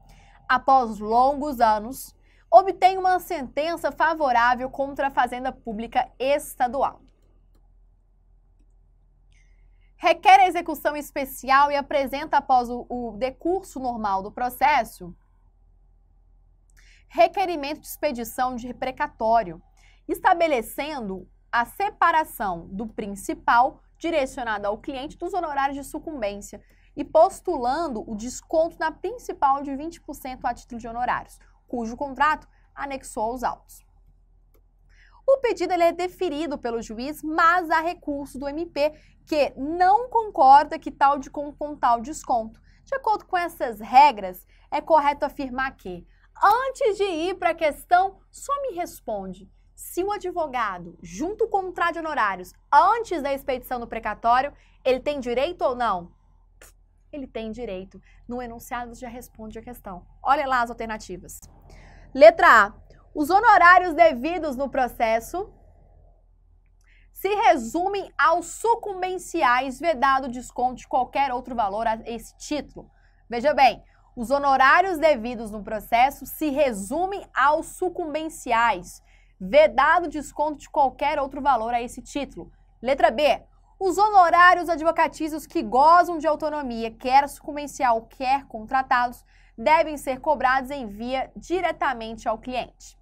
após longos anos, obtém uma sentença favorável contra a Fazenda Pública Estadual. Requer a execução especial e apresenta, após o decurso normal do processo, requerimento de expedição de precatório, estabelecendo a separação do principal direcionado ao cliente dos honorários de sucumbência e postulando o desconto na principal de 20% a título de honorários, cujo contrato anexou aos autos. O pedido ele é deferido pelo juiz, mas há recurso do MP que não concorda com tal desconto. De acordo com essas regras, é correto afirmar que, antes de ir para a questão, só me responde se o advogado, junto com o contrato de honorários, antes da expedição do precatório, ele tem direito ou não? Ele tem direito. No enunciado você já responde a questão. Olha lá as alternativas. Letra A. Os honorários devidos no processo se resumem aos sucumbenciais, vedado desconto de qualquer outro valor a esse título. Veja bem, os honorários devidos no processo se resumem aos sucumbenciais, vedado desconto de qualquer outro valor a esse título. Letra B. Os honorários advocatícios que gozam de autonomia, quer sucumbencial, quer contratados, devem ser cobrados em via diretamente ao cliente.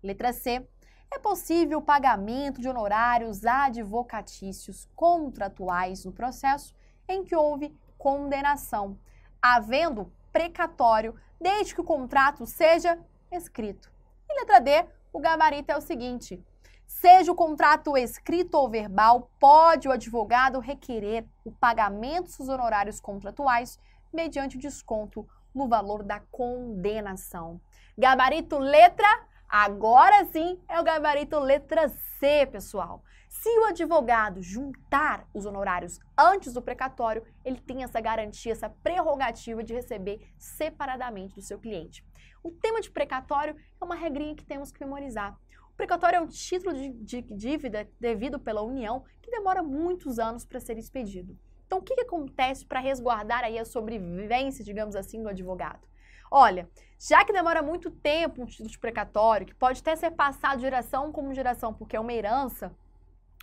Letra C. É possível o pagamento de honorários advocatícios contratuais no processo em que houve condenação, havendo precatório, desde que o contrato seja escrito. E letra D, o gabarito é o seguinte: seja o contrato escrito ou verbal, pode o advogado requerer o pagamento dos honorários contratuais mediante o desconto no valor da condenação. Gabarito letra, agora sim é o gabarito letra C, pessoal. Se o advogado juntar os honorários antes do precatório, ele tem essa garantia, essa prerrogativa de receber separadamente do seu cliente. O tema de precatório é uma regrinha que temos que memorizar. O precatório é um título de dívida devido pela União que demora muitos anos para ser expedido. Então, o que acontece para resguardar aí a sobrevivência, digamos assim, do advogado? Olha, já que demora muito tempo um título de precatório, que pode até ser passado de geração como geração, porque é uma herança,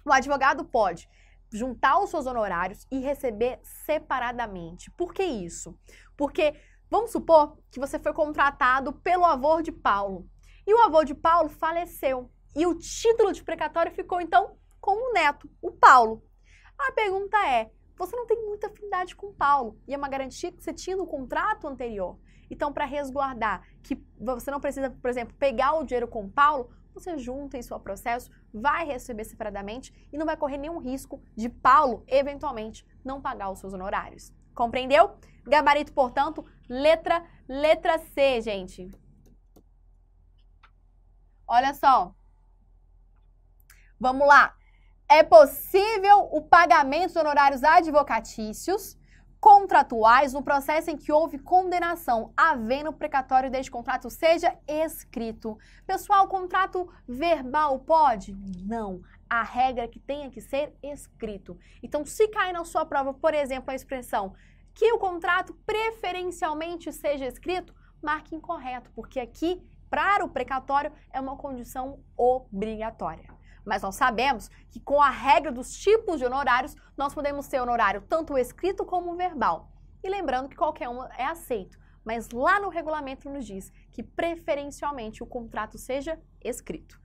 o advogado pode juntar os seus honorários e receber separadamente. Por que isso? Porque vamos supor que você foi contratado pelo avô de Paulo e o avô de Paulo faleceu e o título de precatório ficou então com o neto, o Paulo. A pergunta é: você não tem muita afinidade com o Paulo e é uma garantia que você tinha no contrato anterior. Então, para resguardar que você não precisa, por exemplo, pegar o dinheiro com o Paulo, você junta em seu processo, vai receber separadamente e não vai correr nenhum risco de Paulo, eventualmente, não pagar os seus honorários. Compreendeu? Gabarito, portanto, letra C, gente. Olha só. Vamos lá. É possível o pagamento de honorários advocatícios contratuais no processo em que houve condenação, havendo precatório desde que o contrato seja escrito. Pessoal, o contrato verbal pode? Não. A regra é que tenha que ser escrito. Então, se cair na sua prova, por exemplo, a expressão que o contrato preferencialmente seja escrito, marque incorreto, porque aqui, para o precatório, é uma condição obrigatória. Mas nós sabemos que com a regra dos tipos de honorários, nós podemos ter honorário tanto escrito como verbal. E lembrando que qualquer um é aceito, mas lá no regulamento nos diz que preferencialmente o contrato seja escrito.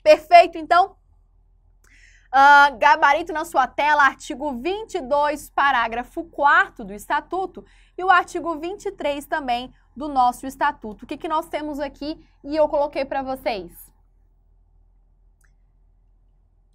Perfeito, então? Gabarito na sua tela, artigo 22, parágrafo 4º do Estatuto e o artigo 23 também do nosso Estatuto. O que nós temos aqui e eu coloquei para vocês?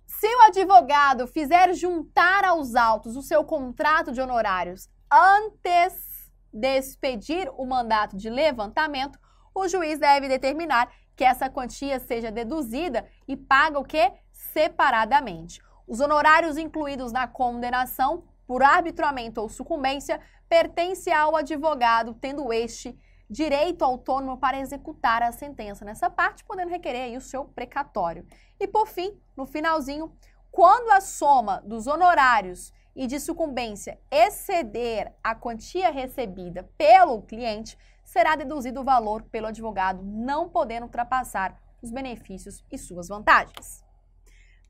Se o advogado fizer juntar aos autos o seu contrato de honorários antes de expedir o mandato de levantamento, o juiz deve determinar que essa quantia seja deduzida e paga o quê? Separadamente. Os honorários incluídos na condenação por arbitramento ou sucumbência pertencem ao advogado, tendo este direito autônomo para executar a sentença nessa parte, podendo requerer aí o seu precatório. E por fim, no finalzinho, quando a soma dos honorários e de sucumbência exceder a quantia recebida pelo cliente, será deduzido o valor pelo advogado, não podendo ultrapassar os benefícios e suas vantagens.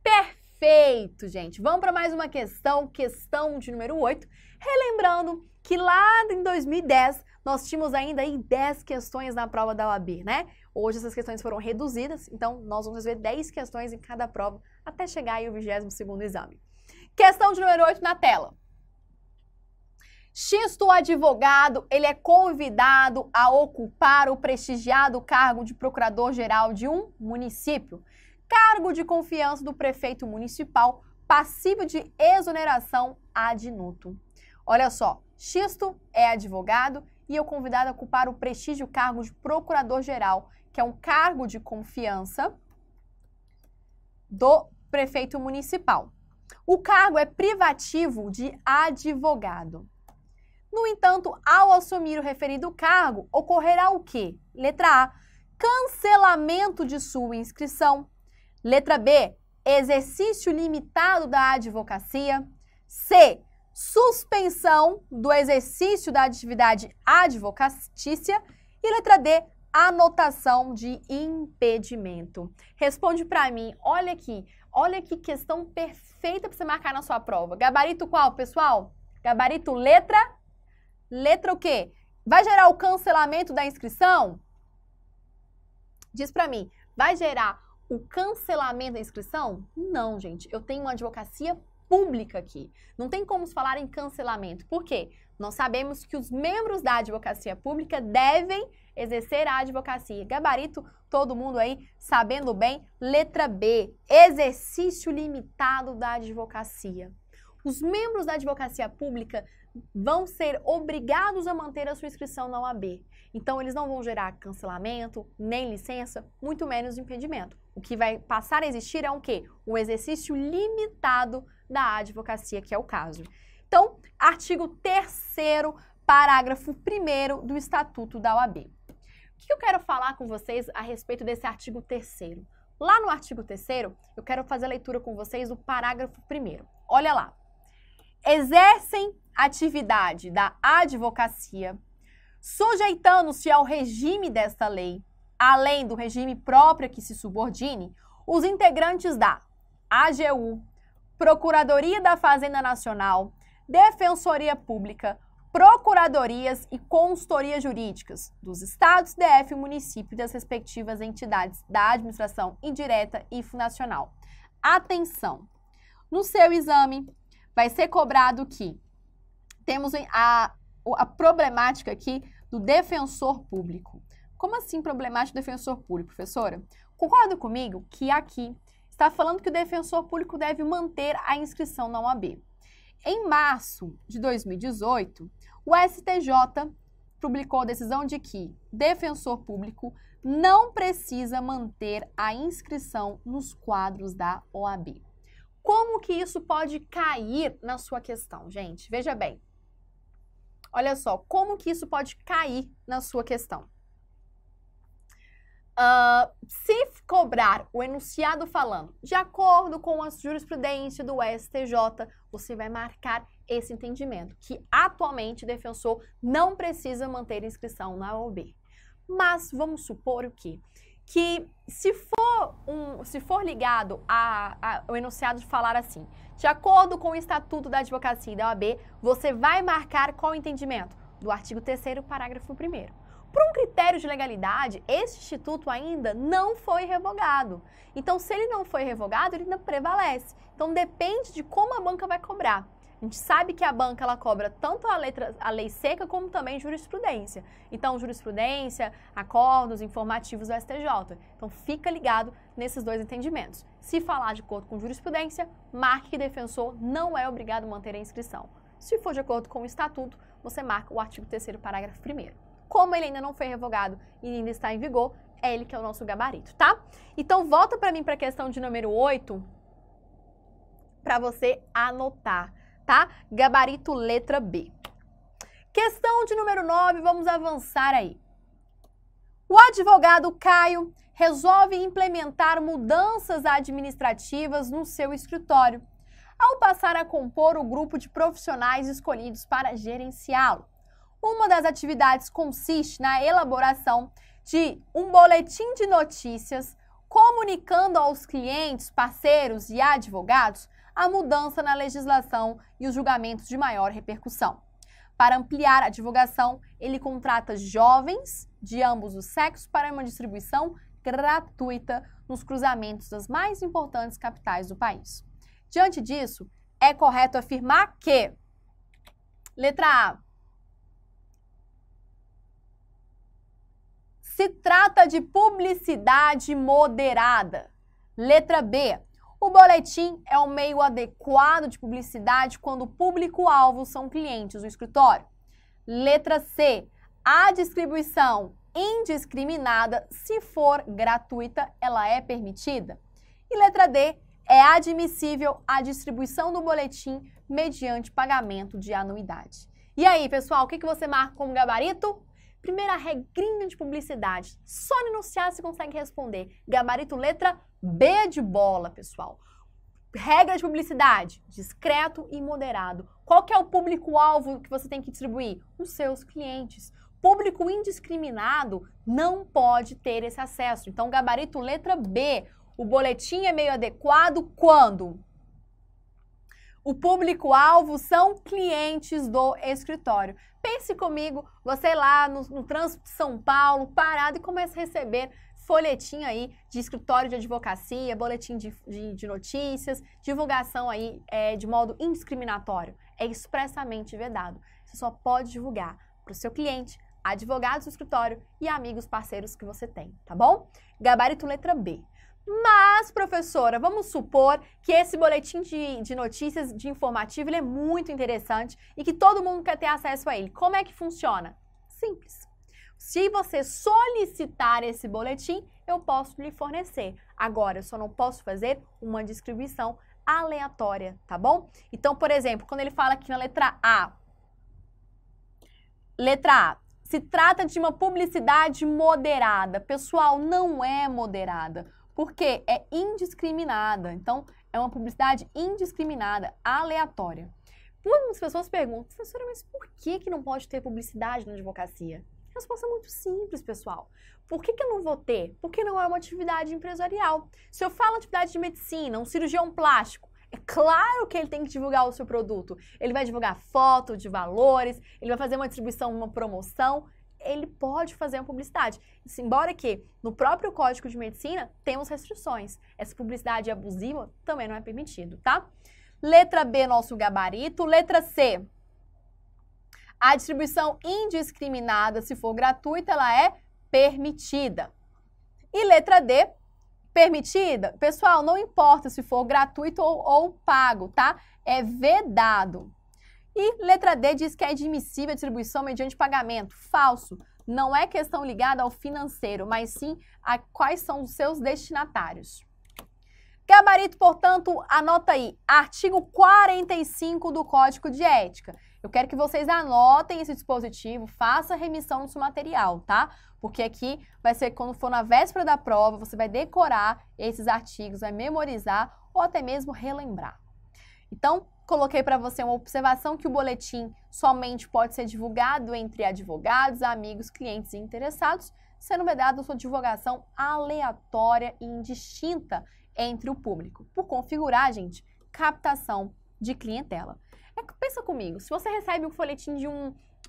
Perfeito, gente! Vamos para mais uma questão de número 8, relembrando que lá em 2010 nós tínhamos ainda aí 10 questões na prova da OAB, né? Hoje essas questões foram reduzidas, então nós vamos ver 10 questões em cada prova até chegar aí o 22º exame. Questão de número 8 na tela. Xisto advogado, ele é convidado a ocupar o prestigiado cargo de procurador-geral de um município, cargo de confiança do prefeito municipal, passível de exoneração ad nutum. Olha só, Xisto é advogado e é convidado a ocupar o prestígio cargo de procurador-geral, que é um cargo de confiança do prefeito municipal. O cargo é privativo de advogado. No entanto, ao assumir o referido cargo, ocorrerá o quê? Letra A, cancelamento de sua inscrição. Letra B, exercício limitado da advocacia. C, suspensão do exercício da atividade advocatícia. E letra D, anotação de impedimento. Responde para mim, olha aqui, Olha que questão perfeita para você marcar na sua prova. Gabarito qual, pessoal? Gabarito letra? Letra o quê? Vai gerar o cancelamento da inscrição? Diz para mim, vai gerar o cancelamento da inscrição? Não, gente. Eu tenho uma advocacia pública aqui. Não tem como falar em cancelamento. Por quê? Nós sabemos que os membros da advocacia pública devem exercer a advocacia. Gabarito, todo mundo aí sabendo bem. Letra B, exercício limitado da advocacia. Os membros da advocacia pública vão ser obrigados a manter a sua inscrição na OAB. Então, eles não vão gerar cancelamento, nem licença, muito menos impedimento. O que vai passar a existir é o quê? O exercício limitado da advocacia, que é o caso. Então, artigo 3º, parágrafo 1º do Estatuto da OAB. O que eu quero falar com vocês a respeito desse artigo 3º? Lá no artigo 3º, eu quero fazer a leitura com vocês do parágrafo 1º. Olha lá. Exercem atividade da advocacia, sujeitando-se ao regime desta lei, além do regime próprio que se subordine, os integrantes da AGU, Procuradoria da Fazenda Nacional, Defensoria Pública, Procuradorias e Consultorias Jurídicas dos Estados, DF e município das respectivas entidades da administração indireta e fundacional. Atenção! No seu exame, vai ser cobrado que temos a problemática aqui do defensor público. Como assim problemática do defensor público, professora? Concorda comigo que aqui está falando que o defensor público deve manter a inscrição na OAB. Em março de 2018, o STJ publicou a decisão de que defensor público não precisa manter a inscrição nos quadros da OAB. Como que isso pode cair na sua questão, gente? Veja bem. Olha só, como que isso pode cair na sua questão? Se cobrar o enunciado falando de acordo com a jurisprudência do STJ, você vai marcar esse entendimento, que atualmente o defensor não precisa manter inscrição na OAB. Mas vamos supor o quê? Que se for ligado ao enunciado de falar assim, de acordo com o Estatuto da Advocacia e da OAB, você vai marcar qual entendimento? Do artigo 3º, parágrafo 1º. Por um critério de legalidade, esse instituto ainda não foi revogado. Então, se ele não foi revogado, ele ainda prevalece. Então, depende de como a banca vai cobrar. A gente sabe que a banca ela cobra tanto a lei seca como também jurisprudência. Então, jurisprudência, acordos, informativos do STJ. Então, fica ligado nesses dois entendimentos. Se falar de acordo com jurisprudência, marque que defensor não é obrigado a manter a inscrição. Se for de acordo com o estatuto, você marca o artigo 3º, parágrafo 1º. Como ele ainda não foi revogado e ainda está em vigor, é ele que é o nosso gabarito, tá? Então, volta para mim para a questão de número 8, para você anotar, tá? Gabarito letra B. Questão de número 9, vamos avançar aí. O advogado Caio resolve implementar mudanças administrativas no seu escritório, ao passar a compor o grupo de profissionais escolhidos para gerenciá-lo. Uma das atividades consiste na elaboração de um boletim de notícias comunicando aos clientes, parceiros e advogados a mudança na legislação e os julgamentos de maior repercussão. Para ampliar a divulgação, ele contrata jovens de ambos os sexos para uma distribuição gratuita nos cruzamentos das mais importantes capitais do país. Diante disso, é correto afirmar que, letra A, se trata de publicidade moderada. Letra B, o boletim é um meio adequado de publicidade quando o público-alvo são clientes do escritório. Letra C, a distribuição indiscriminada, se for gratuita, ela é permitida. E letra D, é admissível a distribuição do boletim mediante pagamento de anuidade. E aí, pessoal, o que você marca como gabarito? Primeira regrinha de publicidade. Só no enunciado você consegue responder. Gabarito letra B de bola, pessoal. Regra de publicidade, discreto e moderado. Qual que é o público-alvo que você tem que distribuir? Os seus clientes. Público indiscriminado não pode ter esse acesso. Então, gabarito letra B. O boletim é meio adequado quando o público-alvo são clientes do escritório. Pense comigo, você lá no trânsito de São Paulo, parado e começa a receber folhetim aí de escritório de advocacia, boletim de notícias, divulgação aí de modo indiscriminatório. É expressamente vedado. Você só pode divulgar para o seu cliente, advogados do escritório e amigos parceiros que você tem, tá bom? Gabarito letra B. Mas, professora, vamos supor que esse boletim de notícias, de informativo, ele é muito interessante e que todo mundo quer ter acesso a ele. Como é que funciona? Simples. Se você solicitar esse boletim, eu posso lhe fornecer. Agora, eu só não posso fazer uma distribuição aleatória, tá bom? Então, por exemplo, quando ele fala aqui na letra A, se trata de uma publicidade moderada. Pessoal, não é moderada. Porque é indiscriminada. Então, é uma publicidade indiscriminada, aleatória. Muitas pessoas perguntam, professora, mas por que não pode ter publicidade na advocacia? A resposta é muito simples, pessoal. Por que eu não vou ter? Porque não é uma atividade empresarial. Se eu falo atividade de medicina, um cirurgião plástico, é claro que ele tem que divulgar o seu produto. Ele vai divulgar foto de valores, ele vai fazer uma distribuição, uma promoção. Ele pode fazer uma publicidade. Embora que no próprio Código de Medicina temos restrições. Essa publicidade abusiva também não é permitido, tá? Letra B, nosso gabarito. Letra C, a distribuição indiscriminada, se for gratuita, ela é permitida. E letra D, permitida, pessoal, não importa se for gratuito ou pago, tá? É vedado. E letra D diz que é admissível a distribuição mediante pagamento. Falso. Não é questão ligada ao financeiro, mas sim a quais são os seus destinatários. Gabarito, portanto, anota aí. Artigo 45 do Código de Ética. Eu quero que vocês anotem esse dispositivo, faça a remissão no seu material, tá? Porque aqui vai ser quando for na véspera da prova, você vai decorar esses artigos, vai memorizar ou até mesmo relembrar. Então, coloquei para você uma observação que o boletim somente pode ser divulgado entre advogados, amigos, clientes e interessados, sendo vedada sua divulgação aleatória e indistinta entre o público, por configurar, gente, captação de clientela. Pensa comigo, se você recebe um folhetim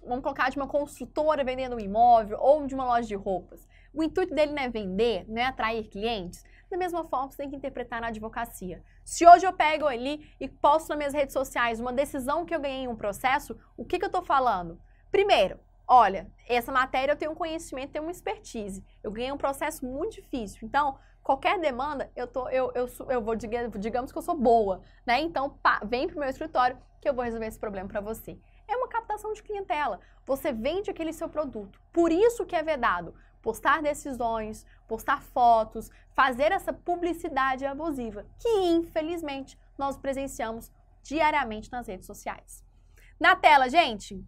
vamos colocar, de uma construtora vendendo um imóvel ou de uma loja de roupas, o intuito dele não é vender, não é atrair clientes. Da mesma forma, você tem que interpretar na advocacia. Se hoje eu pego ali e posto nas minhas redes sociais uma decisão que eu ganhei em um processo, o que eu estou falando? Primeiro, olha, essa matéria eu tenho um conhecimento, tenho uma expertise. Eu ganhei um processo muito difícil. Então, qualquer demanda, digamos que eu sou boa, né? Então, vem para o meu escritório que eu vou resolver esse problema para você. É uma captação de clientela. Você vende aquele seu produto. Por isso que é vedado. Postar decisões, postar fotos, fazer essa publicidade abusiva, que infelizmente nós presenciamos diariamente nas redes sociais. Na tela, gente,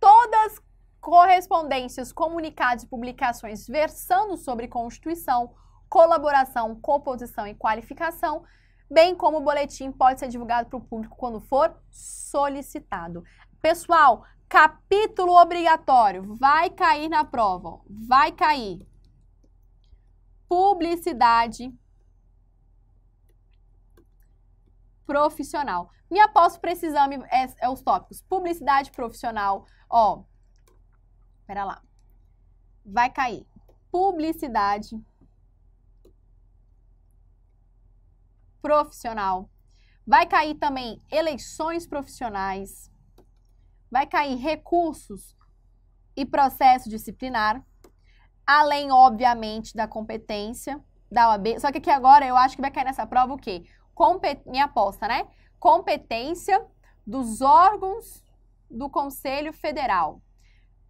todas correspondências, comunicados e publicações versando sobre Constituição, colaboração, composição e qualificação, bem como o boletim pode ser divulgado para o público quando for solicitado. Pessoal, capítulo obrigatório, vai cair na prova, ó, vai cair. Publicidade profissional. Minha posse para esse exame é os tópicos. Publicidade profissional, ó, pera lá, vai cair. Publicidade profissional. Vai cair também eleições profissionais. Vai cair recursos e processo disciplinar, além, obviamente, da competência da OAB. Só que aqui agora eu acho que vai cair nessa prova o quê? Minha aposta, né? Competência dos órgãos do Conselho Federal.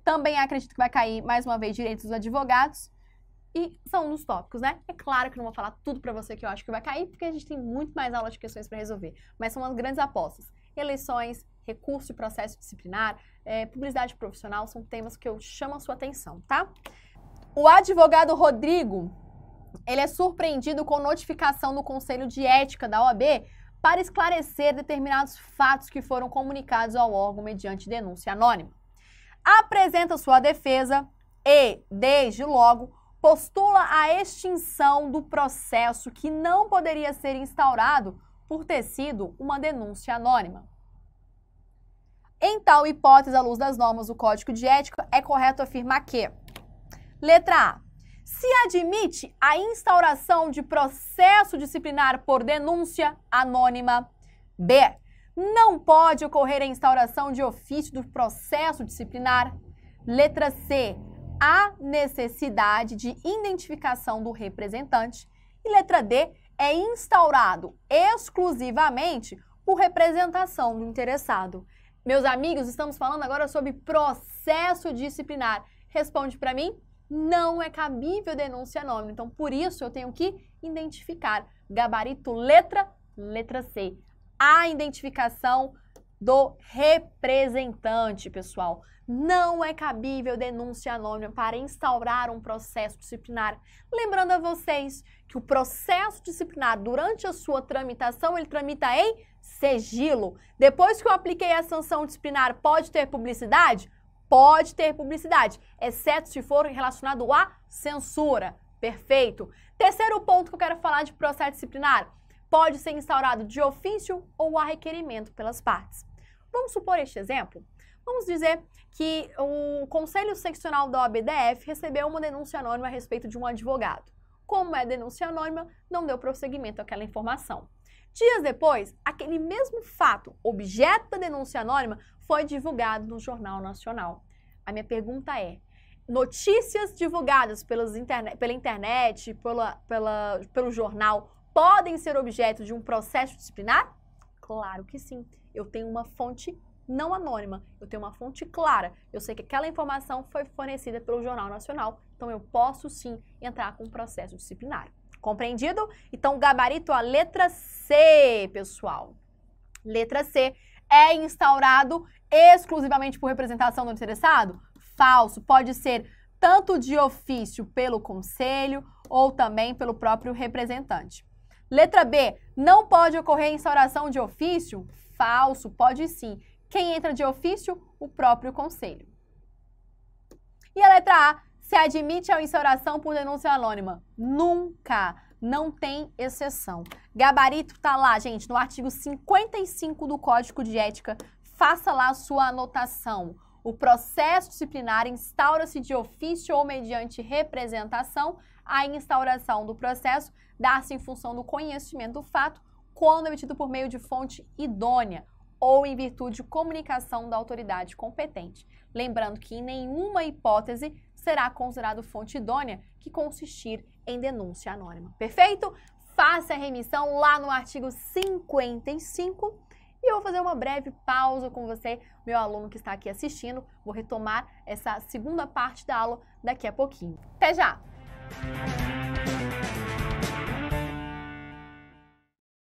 Também acredito que vai cair, mais uma vez, direitos dos advogados. E são nos tópicos, né? É claro que eu não vou falar tudo pra você que eu acho que vai cair, porque a gente tem muito mais aula de questões para resolver. Mas são as grandes apostas. Eleições, recurso e processo disciplinar, publicidade profissional, são temas que eu chamo a sua atenção, tá? O advogado Rodrigo, ele é surpreendido com notificação do Conselho de Ética da OAB para esclarecer determinados fatos que foram comunicados ao órgão mediante denúncia anônima. Apresenta sua defesa e, desde logo, postula a extinção do processo que não poderia ser instaurado por ter sido uma denúncia anônima. Em tal hipótese, à luz das normas do Código de Ética, é correto afirmar que: letra A. Se admite a instauração de processo disciplinar por denúncia anônima. B. Não pode ocorrer a instauração de ofício do processo disciplinar. Letra C. Há necessidade de identificação do representante. E letra D. É instaurado exclusivamente por representação do interessado. Meus amigos, estamos falando agora sobre processo disciplinar. Responde para mim. Não é cabível denúncia anônima. Então, por isso, eu tenho que identificar. Gabarito letra C. A identificação do representante, pessoal. Não é cabível denúncia anônima para instaurar um processo disciplinar. Lembrando a vocês que o processo disciplinar, durante a sua tramitação, ele tramita em sigilo. Depois que eu apliquei a sanção disciplinar, pode ter publicidade? Pode ter publicidade, exceto se for relacionado à censura. Perfeito. Terceiro ponto que eu quero falar de processo disciplinar. Pode ser instaurado de ofício ou a requerimento pelas partes. Vamos supor este exemplo. Vamos dizer que o Conselho Seccional da OAB-DF recebeu uma denúncia anônima a respeito de um advogado. Como é denúncia anônima, não deu prosseguimento àquela informação. Dias depois, aquele mesmo fato, objeto da denúncia anônima, foi divulgado no Jornal Nacional. A minha pergunta é: notícias divulgadas pela internet, pelo jornal, podem ser objeto de um processo disciplinar? Claro que sim. Eu tenho uma fonte não anônima, eu tenho uma fonte clara. Eu sei que aquela informação foi fornecida pelo Jornal Nacional, então eu posso sim entrar com um processo disciplinar. Compreendido? Então, gabarito a letra C, pessoal. Letra C. É instaurado exclusivamente por representação do interessado? Falso. Pode ser tanto de ofício pelo conselho ou também pelo próprio representante. Letra B. Não pode ocorrer instauração de ofício? Falso. Pode sim. Quem entra de ofício? O próprio conselho. E a letra A. Se admite a instauração por denúncia anônima? Nunca. Não tem exceção. Gabarito tá lá, gente, no artigo 55 do Código de Ética. Faça lá a sua anotação. O processo disciplinar instaura-se de ofício ou mediante representação. A instauração do processo dá-se em função do conhecimento do fato quando emitido por meio de fonte idônea ou em virtude de comunicação da autoridade competente. Lembrando que em nenhuma hipótese será considerado fonte idônea que consistir em denúncia anônima. Perfeito? Faça a remissão lá no artigo 55 e eu vou fazer uma breve pausa com você, meu aluno que está aqui assistindo. Vou retomar essa segunda parte da aula daqui a pouquinho. Até já!